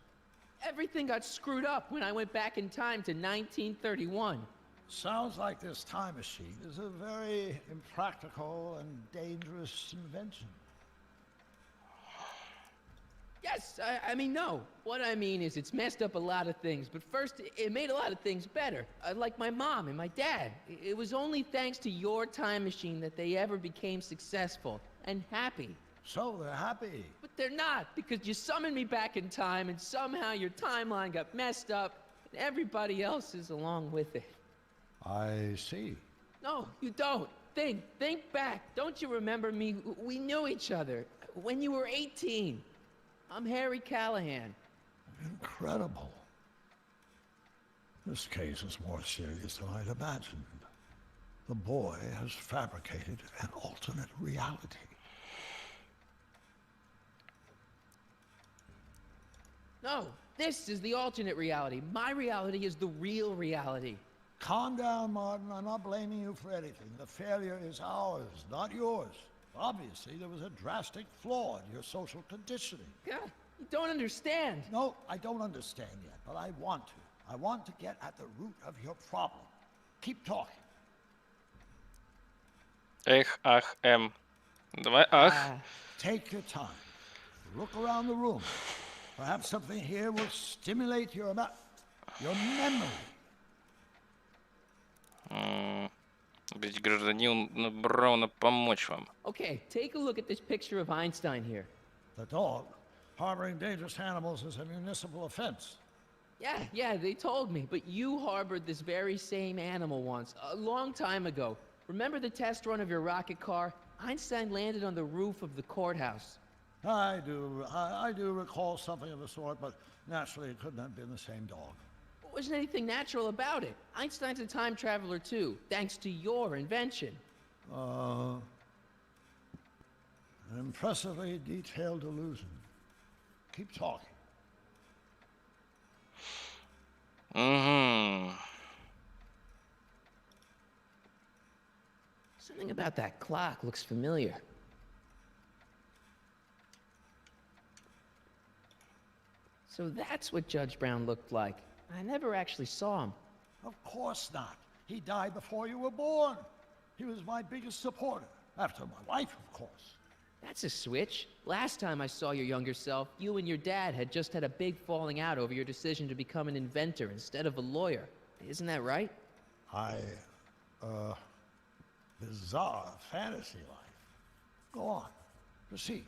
Everything got screwed up when I went back in time to 1931. Sounds like this time machine is a very impractical and dangerous invention. Yes, I mean, no. What I mean is it's messed up a lot of things, but first, it made a lot of things better. Like my mom and my dad. It was only thanks to your time machine that they ever became successful and happy. So they're happy. But they're not, because you summoned me back in time, and somehow your timeline got messed up, and everybody else is along with it. I see. No, you don't. Think back. Don't you remember me? We knew each other when you were 18. I'm Harry Callahan. Incredible. This case is more serious than I'd imagined. The boy has fabricated an alternate reality. No, this is the alternate reality. My reality is the real reality. Calm down, Martin. I'm not blaming you for anything. The failure is ours, not yours. Obviously, there was a drastic flaw in your social conditioning. Yeah, you don't understand. No, I don't understand yet, but I want to. I want to get at the root of your problem. Keep talking. Эх, ах, Давай, ах. Take your time. Look around the room. Perhaps something here will stimulate your memory. Быть гражданину Брауна помочь вам. Okay, take a look at this picture of Einstein here. The dog. Harboring dangerous animals is a municipal offense. Yeah, they told me. But you harbored this very same animal once, a long time ago. Remember the test run of your rocket car? Einstein landed on the roof of the courthouse. I do recall something of the sort, but naturally it couldn't have been the same dog. There wasn't anything natural about it. Einstein's a time traveler too, thanks to your invention. An impressively detailed illusion. Keep talking. Something about that clock looks familiar. So that's what Judge Brown looked like. I never actually saw him. Of course not. He died before you were born. He was my biggest supporter, after my wife, of course. That's a switch. Last time I saw your younger self, you and your dad had just had a big falling out over your decision to become an inventor instead of a lawyer. Isn't that right? Bizarre fantasy life. Go on. Proceed.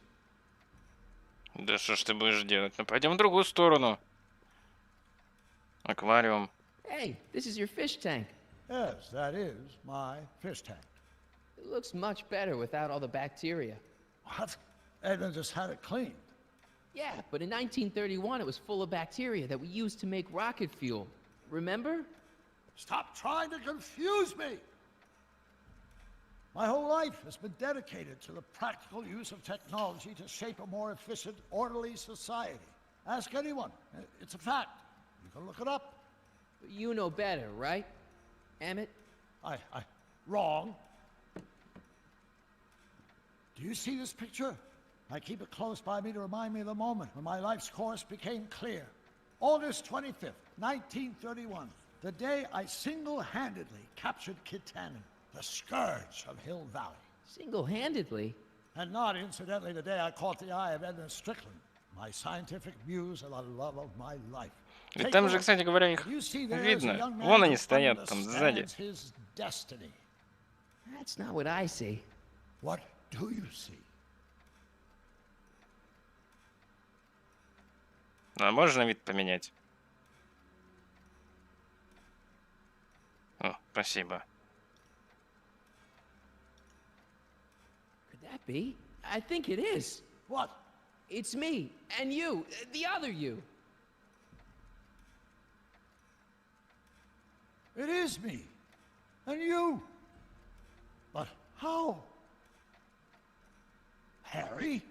Да что ж ты будешь делать? Ну пойдем в другую сторону. Аквариум. Hey, this is your fish tank. Yes, that is my fish tank. It looks much better without all the bacteria. What? Edna just had it cleaned. Yeah, but in 1931 it was full of bacteria that we used to make rocket fuel. Remember? Stop trying to confuse me! My whole life has been dedicated to the practical use of technology to shape a more efficient, orderly society. Ask anyone. It's a fact. You can look it up. You know better, right? Emmett? Wrong. Do you see this picture? I keep it close by me to remind me of the moment when my life's course became clear. August 25th, 1931, the day I single-handedly captured Kit Tannen, the scourge of Hill Valley. Single-handedly? And not incidentally the day I caught the eye of Edna Strickland, my scientific muse and the love of my life. Ведь там же, кстати говоря, их видно. Вон они стоят там сзади. That's not what I see. What do you see? А можно вид поменять? О, спасибо. Could that be? I think it is. What? It's me and you, the other you. It is me and you. But how? Harry?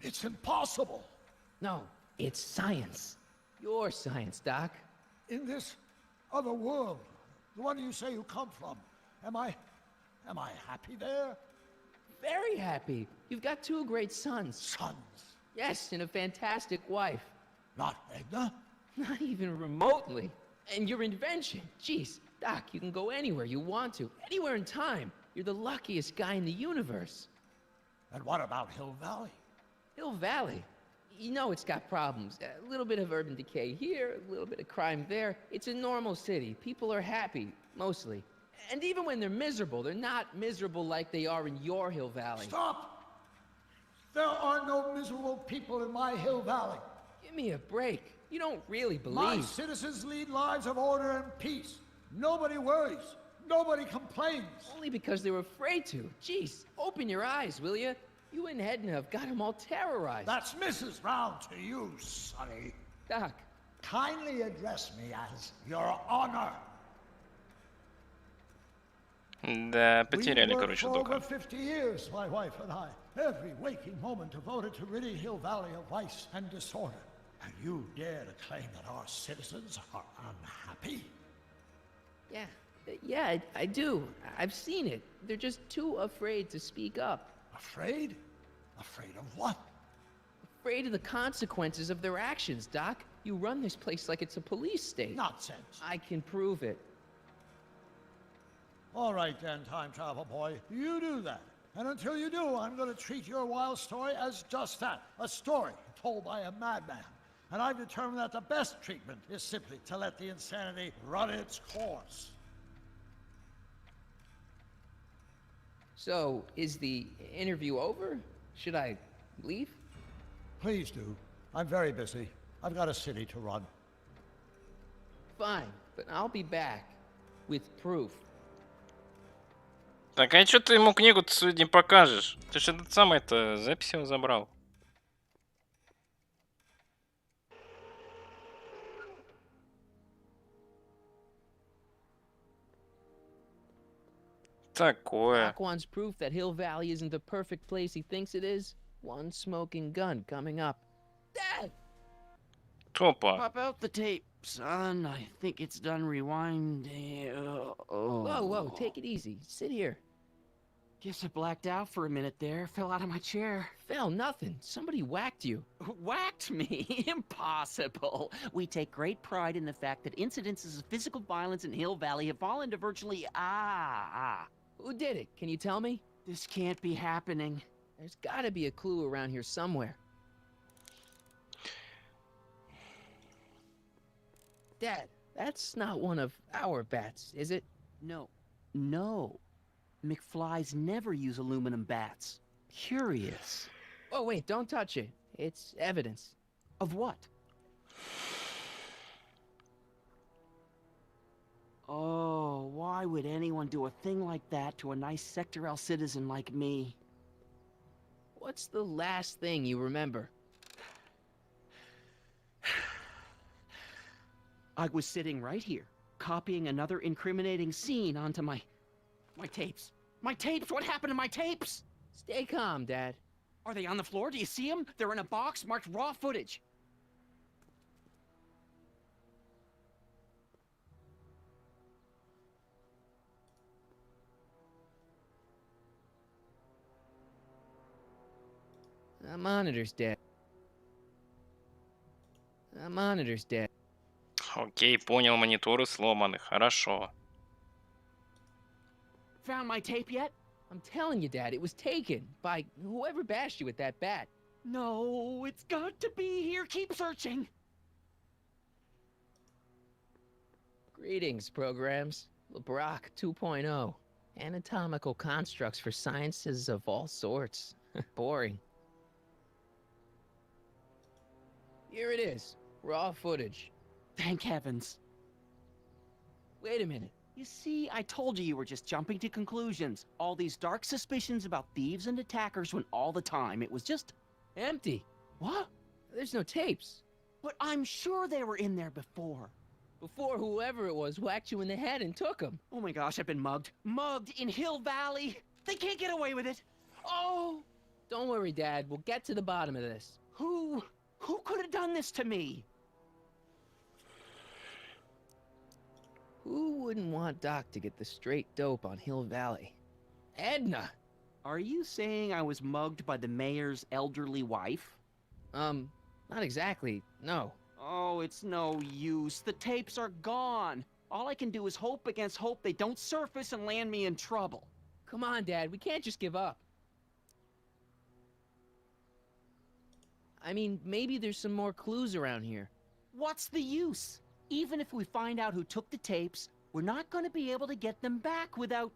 It's impossible. No, it's science. Your science, Doc. In this other world, the one you say you come from, am I happy there? Very happy. You've got 2 great sons. Sons? Yes, and a fantastic wife. Not Edna? Not even remotely. And your invention. Jeez, Doc, you can go anywhere you want to. Anywhere in time. You're the luckiest guy in the universe. And what about Hill Valley? Hill Valley? You know it's got problems. A little bit of urban decay here, a little bit of crime there. It's a normal city. People are happy, mostly. And even when they're miserable, they're not miserable like they are in your Hill Valley. Stop! There are no miserable people in my Hill Valley. Give me a break. You don't really believe. My citizens lead lives of order and peace. Nobody worries. Nobody complains. Only because they were afraid to. Jeez, open your eyes, will you? You and Edna have got them all terrorized. That's Mrs. Brown to you, Sonny. Doc. Kindly address me as Your Honor. Да, потеряли, короче, Дока. Дока. For over 50 years, my wife and I, every waking moment devoted to ridding Hill Valley of vice and disorder. And you dare to claim that our citizens are unhappy? Yeah, I do. I've seen it. They're just too afraid to speak up. Afraid? Afraid of what? Afraid of the consequences of their actions, Doc. You run this place like it's a police state. Nonsense. I can prove it. All right then, time travel boy. You do that. And until you do, I'm going to treat your wild story as just that. A story told by a madman. And I've determined that the best treatment is simply to let the insanity run its course. So, is the interview over? Should I leave? Please do. I'm very busy. I've got a city to run. Fine, but I'll be back with proof. Так, а что ты ему книгу не покажешь? Ты же этот самый-то запись его забрал. Такое. Doc wants proof that Hill Valley isn't the perfect place he thinks it is. One smoking gun coming up. Dad! Опа. Pop out the tape, son. I think it's done rewinding. Whoa, take it easy. Sit here. Guess I blacked out for a minute there. Fell out of my chair. Fell nothing. Somebody whacked you. Whacked me? Impossible. We take great pride in the fact that incidences of physical violence in Hill Valley have fallen to virtually... Who did it? Can you tell me? This can't be happening. There's gotta be a clue around here somewhere. Dad, that's not one of our bats, is it? No. McFlys never use aluminum bats. Curious. Oh, wait, don't touch it. It's evidence. Of what? Oh, why would anyone do a thing like that to a nice Sector L citizen like me? What's the last thing you remember? I was sitting right here, copying another incriminating scene onto my tapes. My tapes! What happened to my tapes? Stay calm, Dad. Are they on the floor? Do you see them? They're in a box marked raw footage. Monitor's dead. Monitor's dead. Окей, понял, мониторы сломаны, хорошо. Found my tape yet? I'm telling you, Dad, it was taken by whoever bashed you with that bat. No, it's got to be here. Keep searching. Greetings, programs. LeBrock 2.0. Anatomical constructs for sciences of all sorts. Boring. Here it is. Raw footage. Thank heavens. Wait a minute. You see, I told you were just jumping to conclusions. All these dark suspicions about thieves and attackers when all the time it was just... empty. What? There's no tapes. But I'm sure they were in there before. Before whoever it was whacked you in the head and took them. Oh my gosh, I've been mugged. Mugged in Hill Valley. They can't get away with it. Oh! Don't worry, Dad. We'll get to the bottom of this. Who could have done this to me? Who wouldn't want Doc to get the straight dope on Hill Valley? Edna! Are you saying I was mugged by the mayor's elderly wife? Not exactly, no. Oh, it's no use. The tapes are gone. All I can do is hope against hope they don't surface and land me in trouble. Come on, Dad, we can't just give up. I mean, maybe there's some more clues around here. What's the use? Even if we find out who took the tapes, we're not going to be able to get them back without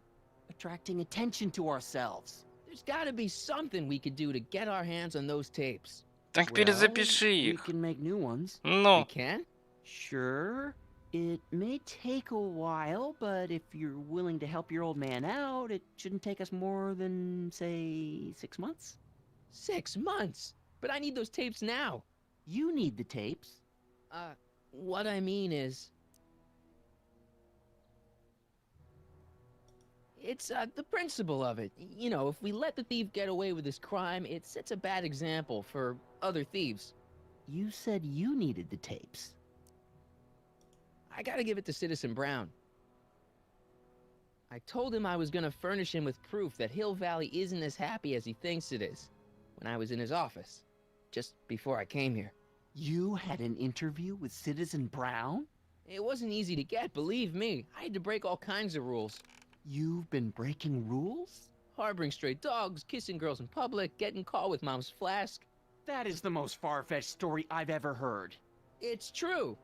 attracting attention to ourselves. There's gotta be something we could do to get our hands on those tapes. Так перезапиши We их. can make new ones. Ну, We can? Sure. It may take a while, but if you're willing to help your old man out, it shouldn't take us more than, say, 6 months. 6 months? But I need those tapes now. You need the tapes. What I mean is... It's, the principle of it. You know, if we let the thief get away with his crime, it sets a bad example for other thieves. You said you needed the tapes. I gotta give it to Citizen Brown. I told him I was gonna furnish him with proof that Hill Valley isn't as happy as he thinks it is, when I was in his office, just before I came here. You had an interview with Citizen Brown? It wasn't easy to get, believe me. I had to break all kinds of rules. You've been breaking rules? Harboring stray dogs, kissing girls in public, getting caught with Mom's flask. That is the most far-fetched story I've ever heard. It's true.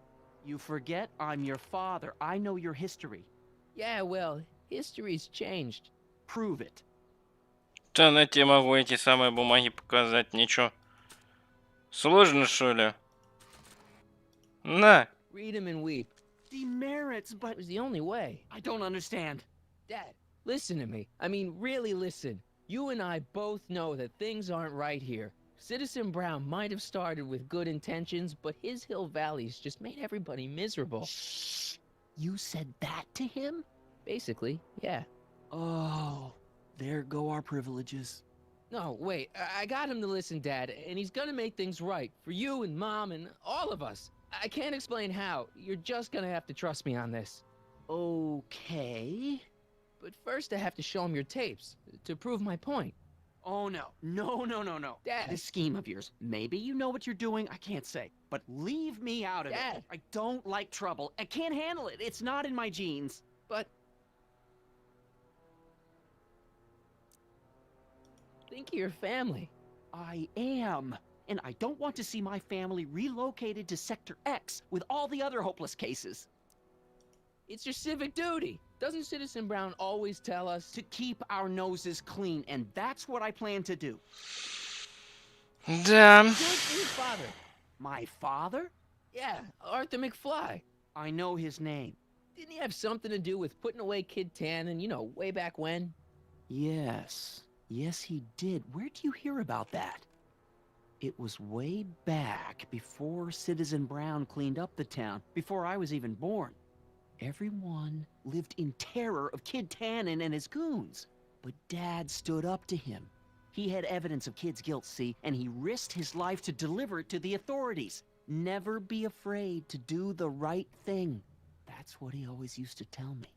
You forget I'm your father. I know your history. Yeah, well, history's changed. Prove it. да, на тебе могу эти самые бумаги показать. Ничего. Сложно, что ли? На. Read 'em and weep. Demerits, but... It was the only way. I don't understand. Dad, listen to me. I mean, really listen. You and I both know that things aren't right here. Citizen Brown might have started with good intentions, but his Hill Valley's just made everybody miserable. Shh! You said that to him? Basically, yeah. Oh, there go our privileges. No, wait, I got him to listen, Dad, and he's gonna make things right for you and Mom and all of us. I can't explain how. You're just gonna have to trust me on this. Okay. But first I have to show him your tapes, to prove my point. Oh, no. No. Dad. This scheme of yours, maybe you know what you're doing, I can't say. But leave me out of Dad. it. I don't like trouble. I can't handle it. It's not in my genes. But... think of your family. I am. And I don't want to see my family relocated to Sector X with all the other hopeless cases. It's your civic duty. Doesn't Citizen Brown always tell us to keep our noses clean, and that's what I plan to do. Да. Do it for your father. My father? Yeah, Arthur McFly. I know his name. Didn't he have something to do with putting away Kid Tannen, you know, way back when? Yes. Yes, he did. Where'd you hear about that? It was way back before Citizen Brown cleaned up the town, before I was even born. Everyone lived in terror of Kid Tannen and his goons. But Dad stood up to him. He had evidence of Kid's guilt, see, and he risked his life to deliver it to the authorities. Never be afraid to do the right thing. That's what he always used to tell me.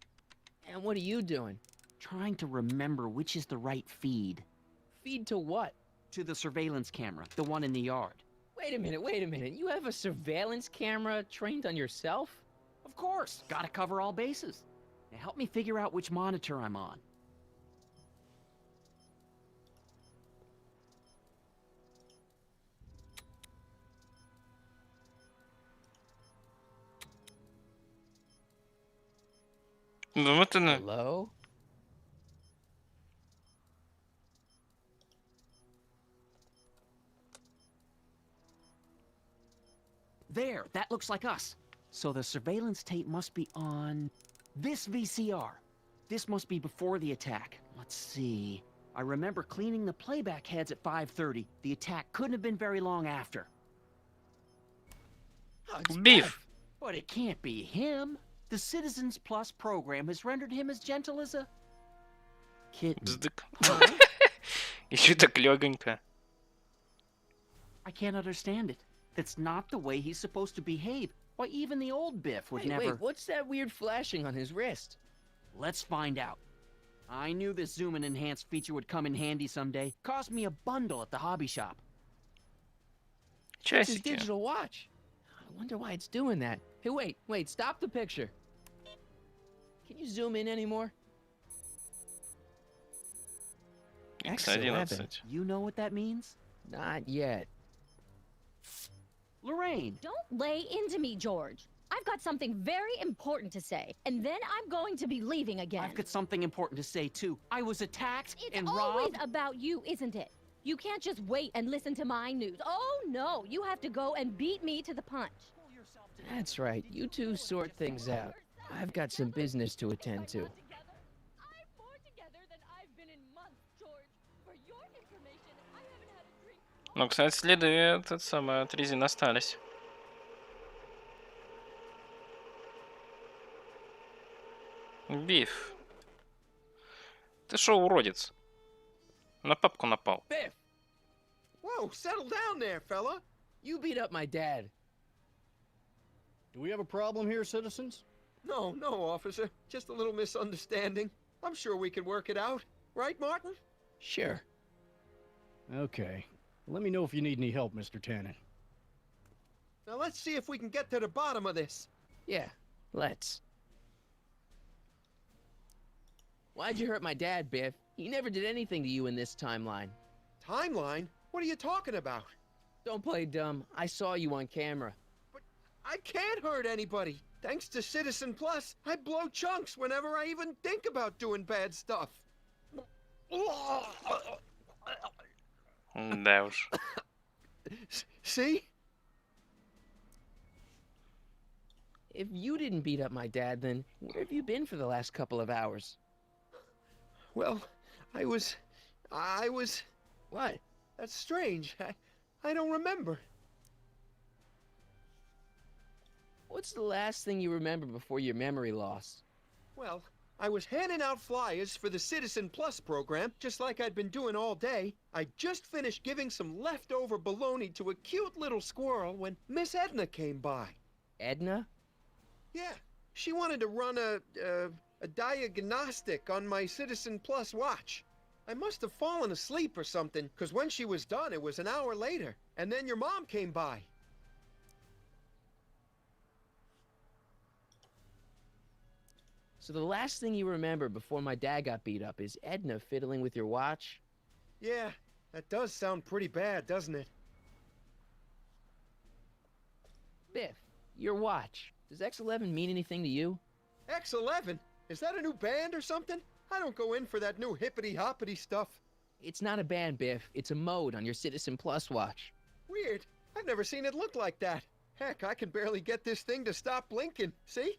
And what are you doing? Trying to remember which is the right feed. Feed to what? To the surveillance camera, the one in the yard. Wait a minute. You have a surveillance camera trained on yourself? Of course, gotta cover all bases. Now help me figure out which monitor I'm on. Вот она. Hello? There, that looks like us. So the surveillance tape must be on this VCR. This must be before the attack. Let's see. I remember cleaning the playback heads at 5:30. The attack couldn't have been very long after. Oh, it's Beef. But it can't be him. The Citizens Plus program has rendered him as gentle as a kitten. Бздык. Еще так легонько. I can't understand it. That's not the way he's supposed to behave. Why, even the old Biff would Wait, never... what's that weird flashing on his wrist? Let's find out. I knew this zoom and enhance feature would come in handy someday. Cost me a bundle at the hobby shop. It's his Часики. digital watch. I wonder why it's doing that. Hey, wait, stop the picture. Can you zoom in anymore? X11. You know what that means? Not yet. Lorraine! Don't lay into me, George. I've got something very important to say, and then I'm going to be leaving again. I've got something important to say, too. I was attacked and always robbed. about you, isn't it? You can't just wait and listen to my news. Oh, no, you have to go and beat me to the punch. That's right. You two sort things out. I've got some business to attend to. I'm more together than I've been in months, George. For your information, I haven't had a drink. Ну, кстати, следы от резины остались. Биф. Ты шо, уродец? На папку напал. Biff! Whoa, settle down there, fella. You beat up my dad. Do we have a problem here, citizens? No, officer. Just a little misunderstanding. I'm sure we can work it out. Right, Martin? Sure. Okay. Let me know if you need any help, Mr. Tannen. Now let's see if we can get to the bottom of this. Yeah, let's. Why'd you hurt my dad, Biff? He never did anything to you in this timeline. Timeline? What are you talking about? Don't play dumb. I saw you on camera. But I can't hurt anybody. Thanks to Citizen Plus, I blow chunks whenever I even think about doing bad stuff. Да уж. See? If you didn't beat up my dad, then where have you been for the last couple of hours? Well, I was... What? That's strange. I don't remember. What's the last thing you remember before your memory loss? Well, I was handing out flyers for the Citizen Plus program, just like I'd been doing all day. I just finished giving some leftover bologna to a cute little squirrel when Miss Edna came by. Edna? Yeah, she wanted to run a diagnostic on my Citizen Plus watch. I must have fallen asleep or something, because when she was done, it was an hour later. And then your mom came by. So the last thing you remember before my dad got beat up is Edna fiddling with your watch? Yeah, that does sound pretty bad, doesn't it? Biff, your watch. Does X11 mean anything to you? X11? Is that a new band or something? I don't go in for that new hippity-hoppity stuff. It's not a band, Biff. It's a mode on your Citizen Plus watch. Weird. I've never seen it look like that. Heck, I can barely get this thing to stop blinking. See?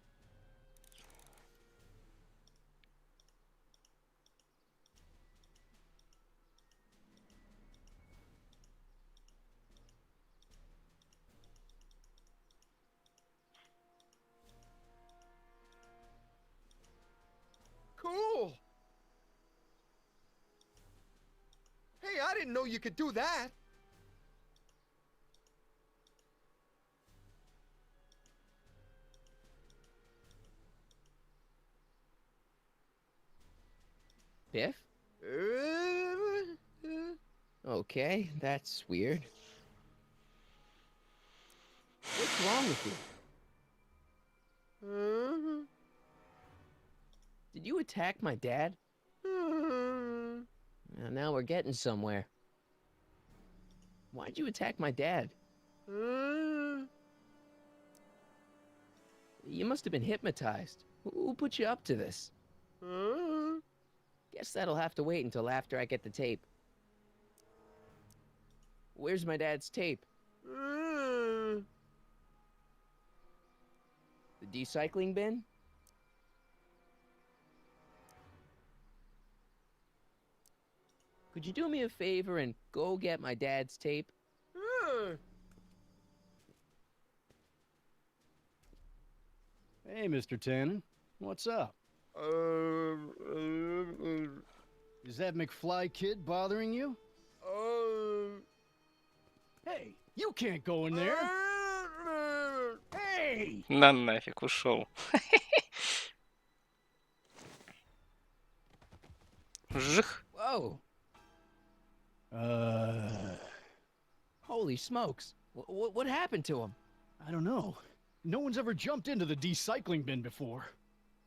Cool. Hey, I didn't know you could do that. Biff? Okay, that's weird. What's wrong with you? Did you attack my dad? Now we're getting somewhere. Why'd you attack my dad? You must have been hypnotized. Who put you up to this? Guess that'll have to wait until after I get the tape. Where's my dad's tape? The recycling bin? Could you do me a favor and go get my dad's tape? Hey, Mr. Tannen. What's up? Is that McFly kid bothering you? Hey, you can't go in there! Hey! На нафиг ушел. Жих. Whoa. Holy smokes. What happened to him? I don't know. No one's ever jumped into the recycling bin before.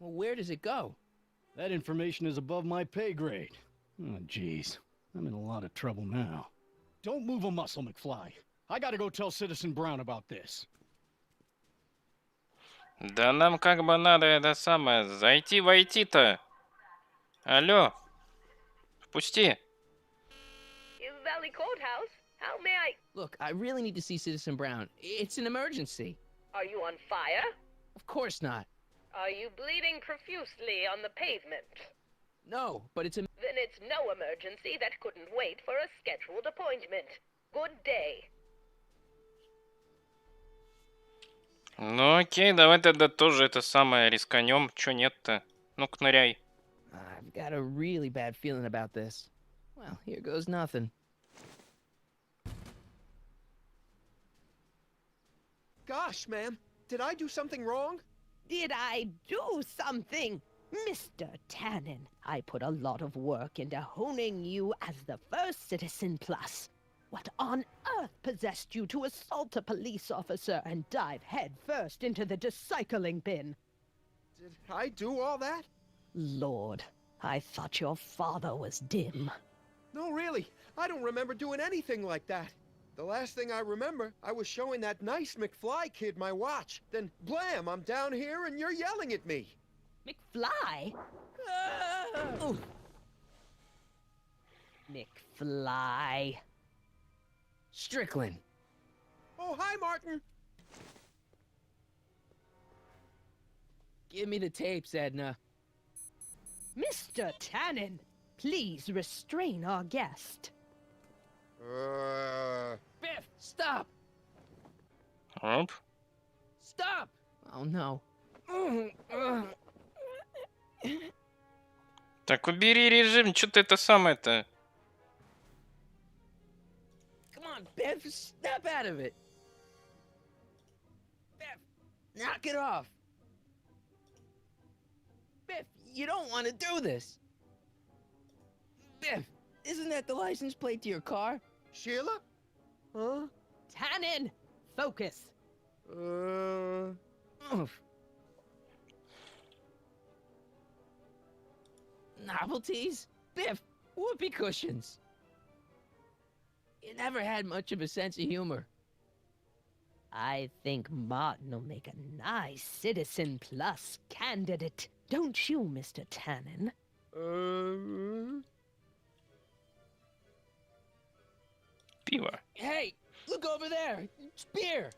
Well, where does it go? That information is above my pay grade. Oh, jeez. I'm in a lot of trouble now. Don't move a muscle, McFly. I gotta go tell Citizen Brown about this. Да нам как бы надо это самое, войти-то. Алло, впусти. Hill Valley Courthouse? How may I... Look, I really need to see Citizen Brown. It's an emergency. Are you on fire? Of course not. Are you bleeding profusely on the pavement? No, but it's a... Then it's no emergency that couldn't wait for a scheduled appointment. Good day. Ну окей, давай тогда тоже это самое рисканем. Чё нет-то? Ну-ка, ныряй. I've got a really bad feeling about this. Well, here goes nothing. Gosh, ma'am, did I do something wrong? Did I do something? Mr. Tannen, I put a lot of work into honing you as the first Citizen Plus. What on earth possessed you to assault a police officer and dive headfirst into the recycling bin? Did I do all that? Lord, I thought your father was dim. No, really, I don't remember doing anything like that. The last thing I remember, I was showing that nice McFly kid my watch. Then, blam, I'm down here and you're yelling at me. McFly? Oh. McFly. Strickland. Oh, hi, Martin. Give me the tapes, Edna. Mr. Tannen, please restrain our guest. Biff, stop! Оп. Stop! Oh, no. Так убери режим, что ты это самое-то? Come on, Biff, snap out of it. Biff, knock it off. Biff, you don't want to do this. Biff, isn't that the license plate to your car? Sheila? Huh? Tannen, focus. Novelties? Biff, whoopee cushions. You never had much of a sense of humor. I think Martin will make a nice Citizen Plus candidate. Don't you, Mr. Tannen? Пиво. Hey, look over there. It's beer.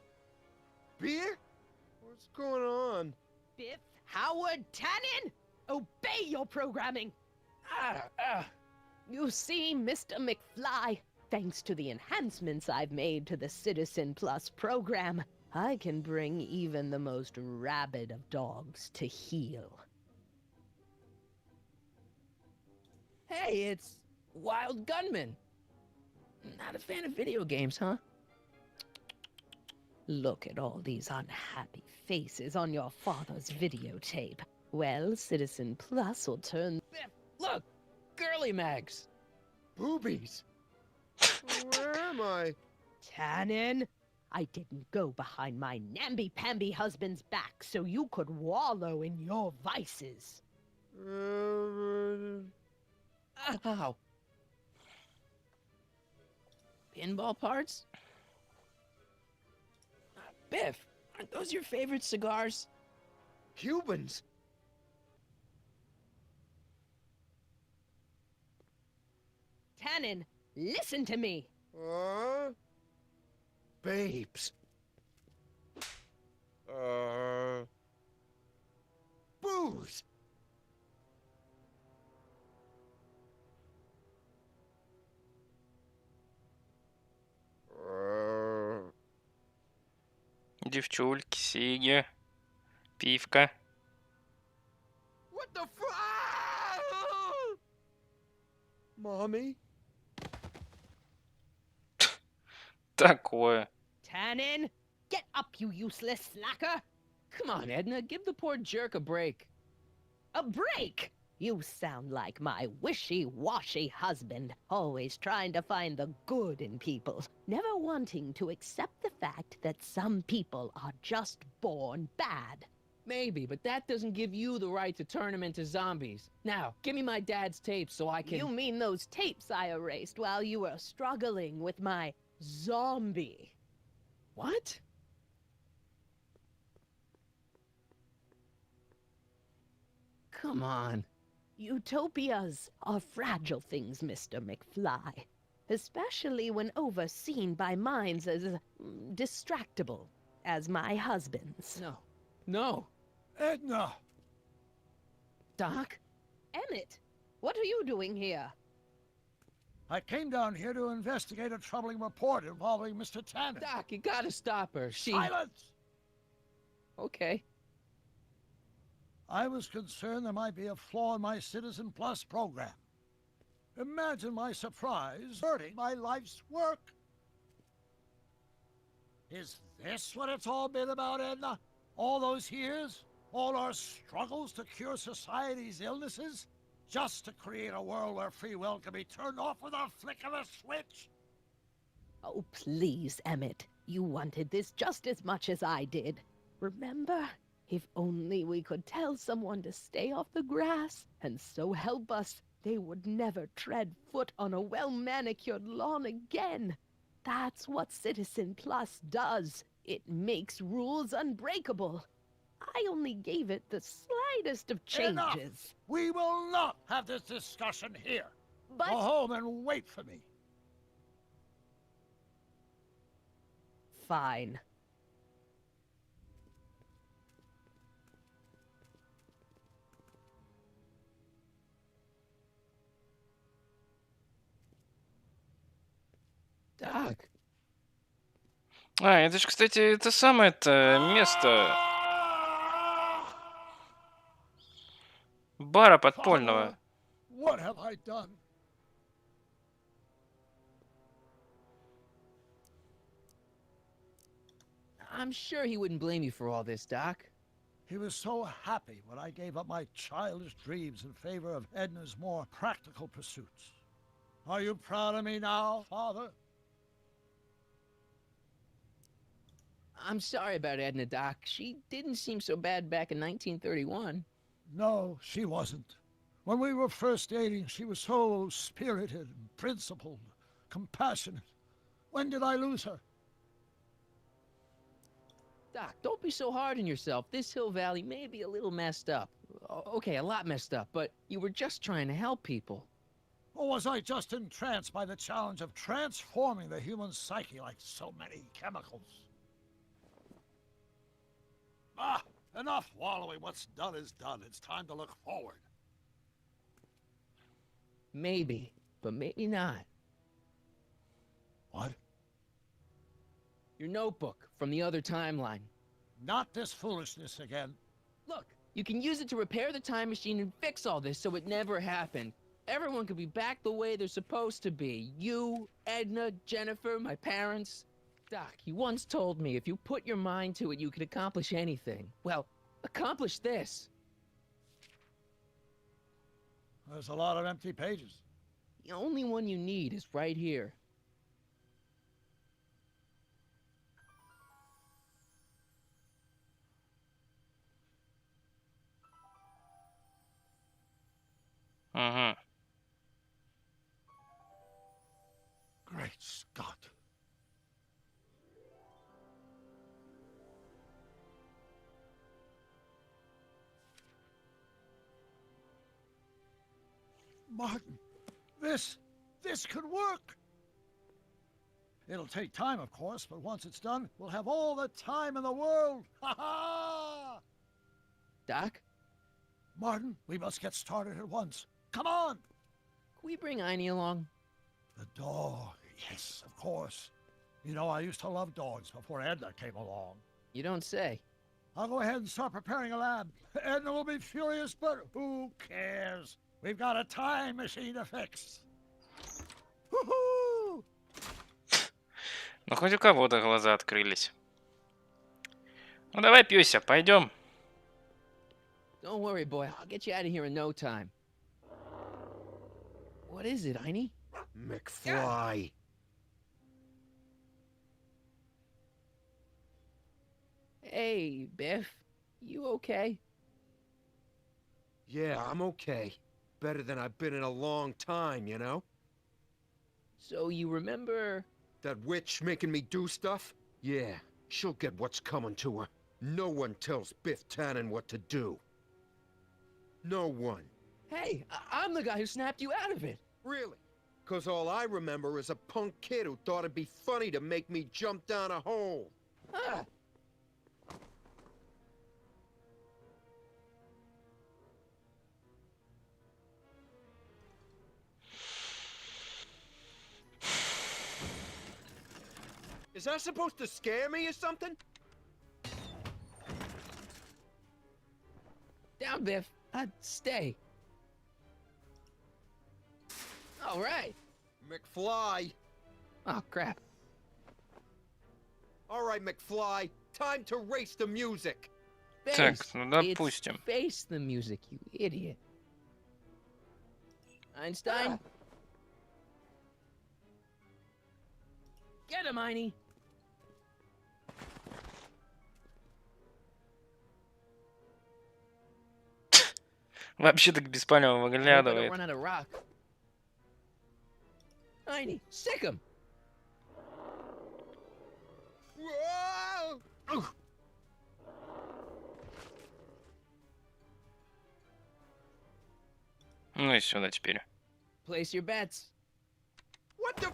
Beer? What's going on? Biff Howard Tannen, obey your programming. You see, Mr. McFly, thanks to the enhancements I've made to the Citizen Plus program, I can bring even the most rabid of dogs to heel. Hey, it's Wild Gunman. Not a fan of video games, huh? Look at all these unhappy faces on your father's videotape. Well, Citizen Plus will turn... Biff, look! Girly mags! Boobies! Where am I? Tannen, I didn't go behind my namby-pamby husband's back so you could wallow in your vices. Ow. Pinball parts? Biff, aren't those your favorite cigars? Cubans? Tannen, listen to me. Babes. Booze. Девчульки, сиги, пивка. What the Mommy? Такое. Tannen, get up, you useless slacker. Come on, Edna, give the poor jerk a break. A break? You sound like my wishy-washy husband, always trying to find the good in people, never wanting to accept the fact that some people are just born bad. Maybe, but that doesn't give you the right to turn them into zombies. Now, give me my dad's tapes so I can... You mean those tapes I erased while you were struggling with my zombie? What? Come on. Utopias are fragile things, Mr. McFly. Especially when overseen by minds as distractible as my husband's. No. No. Edna! Doc? Emmett, what are you doing here? I came down here to investigate a troubling report involving Mr. Tannen. Doc, you gotta stop her. Silence! Okay. I was concerned there might be a flaw in my Citizen Plus program. Imagine my surprise hurting my life's work. Is this what it's all been about, Edna? All those years? All our struggles to cure society's illnesses? Just to create a world where free will can be turned off with a flick of a switch? Oh, please, Emmett. You wanted this just as much as I did. Remember? If only we could tell someone to stay off the grass, and so help us, they would never tread foot on a well-manicured lawn again. That's what Citizen Plus does. It makes rules unbreakable. I only gave it the slightest of changes. Enough! We will not have this discussion here. But... Go home and wait for me. Fine. Doc. А, это же, кстати, это самое-то место бара подпольного. What have I done? I'm sure he wouldn't blame you for all this, Doc. He was so happy when I gave up my childish dreams in favor of Edna's more practical pursuits. Are you proud of me now, Father? I'm sorry about Edna, Doc. She didn't seem so bad back in 1931. No, she wasn't. When we were first dating, she was so spirited, principled, compassionate. When did I lose her? Doc, don't be so hard on yourself. This Hill Valley may be a little messed up. Okay, a lot messed up, but you were just trying to help people. Or was I just entranced by the challenge of transforming the human psyche like so many chemicals? Ah, enough wallowing. What's done is done. It's time to look forward. Maybe, but maybe not. What? Your notebook from the other timeline. Not this foolishness again. Look, you can use it to repair the time machine and fix all this so it never happened. Everyone could be back the way they're supposed to be. You, Edna, Jennifer, my parents. Doc, you once told me if you put your mind to it, you could accomplish anything. Well, accomplish this. There's a lot of empty pages. The only one you need is right here. Угу. Great Scott. Martin, this could work. It'll take time, of course, but once it's done, we'll have all the time in the world. Ha ha! Doc, Martin, we must get started at once. Come on! can we bring Einie along? The dog, yes, of course. You know, I used to love dogs before Edna came along. You don't say. I'll go ahead and start preparing a lab. Edna will be furious, but who cares? We've got a time machine to fix. Woohoo! Ну, хоть у кого-то глаза открылись. Ну, давай, Пёся, пойдем. Don't worry, boy. I'll get you out of here in no time. What is it, Einie? McFly. Hey, Biff. You okay? Yeah, I'm okay. Better than I've been in a long time, you know? So you remember... That witch making me do stuff? Yeah, she'll get what's coming to her. No one tells Biff Tannen what to do. No one. Hey, I'm the guy who snapped you out of it. Really? 'Cause all I remember is a punk kid who thought it'd be funny to make me jump down a hole. Ah. Is that supposed to scare me or something? Down, Biff. Stay. All right. McFly. Oh, crap. All right, McFly. Time to race the music. Так, Face. ну допустим. It's face the music, you idiot. Einstein? Get him, Einie. Вообще так беспалево Hope I don't выглядывает. run out of rock. Einie, sick him. Whoa! Ну и сюда теперь. Place your bets. What the?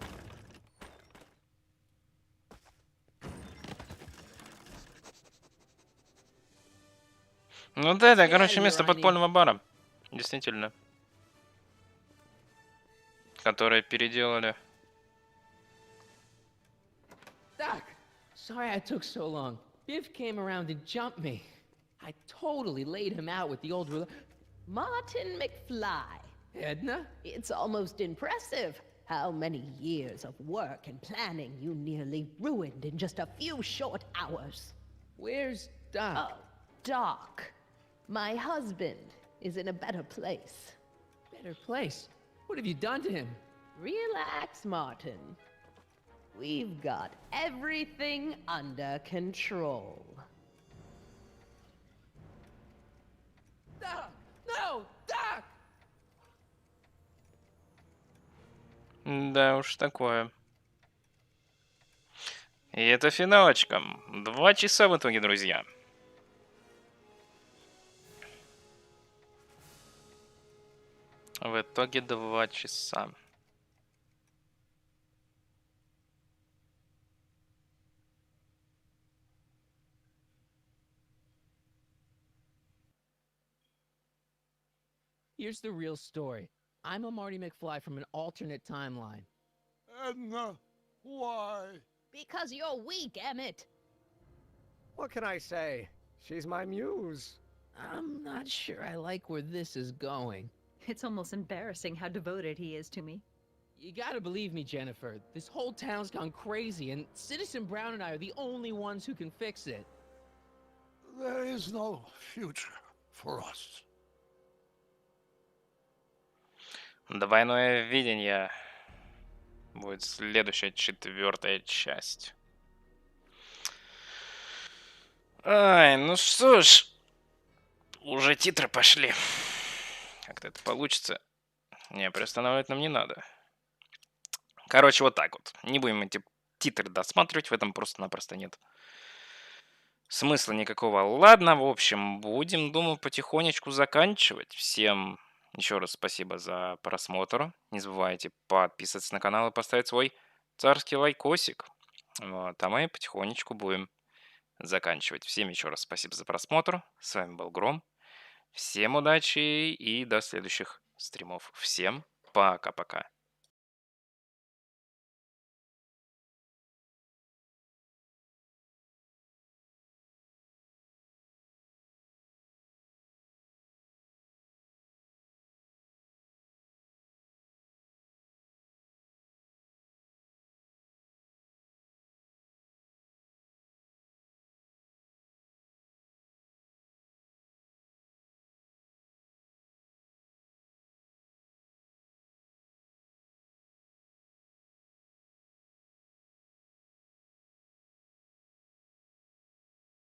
Ну да, это, Stay короче, out of место here, Einie. подпольного бара. Действительно. Которое переделали. Doc, sorry I took so long. Biff came around and jumped me. I totally laid him out with the old ruler. Martin McFly. Edna? It's almost impressive how many years of work and planning you nearly ruined in just a few short hours. Where's Doc? Oh, Doc. My husband is in a better place. Better place. What have you done to him? Relax, Martin. We've got everything under control. Doc! No! Doc! Да уж такое. И это финалочка. 2 часа в итоге, друзья. В итоге 2 часа. Here's the real story. I'm a Marty McFly from an alternate timeline. Edna, why? Because you're weak, Emmett. What can I say? She's my muse. I'm not sure I like where this is going. It's almost embarrassing how devoted he is to me. You gotta believe me, Jennifer. This whole town's gone crazy, and Citizen Brown and I are the only ones who can fix it. There is no future for us. Двойное видение. Будет следующая 4-я часть. Ай, ну что ж. Уже титры пошли. Как-то это получится. Не, приостанавливать нам не надо. Короче, вот так вот. Не будем эти титры досматривать, в этом просто-напросто нет смысла никакого. Ладно, в общем, будем, думаю, потихонечку заканчивать. Всем еще раз спасибо за просмотр. Не забывайте подписываться на канал и поставить свой царский лайкосик. Вот, а мы потихонечку будем заканчивать. Всем еще раз спасибо за просмотр. С вами был Гром. Всем удачи и до следующих стримов. Всем пока-пока.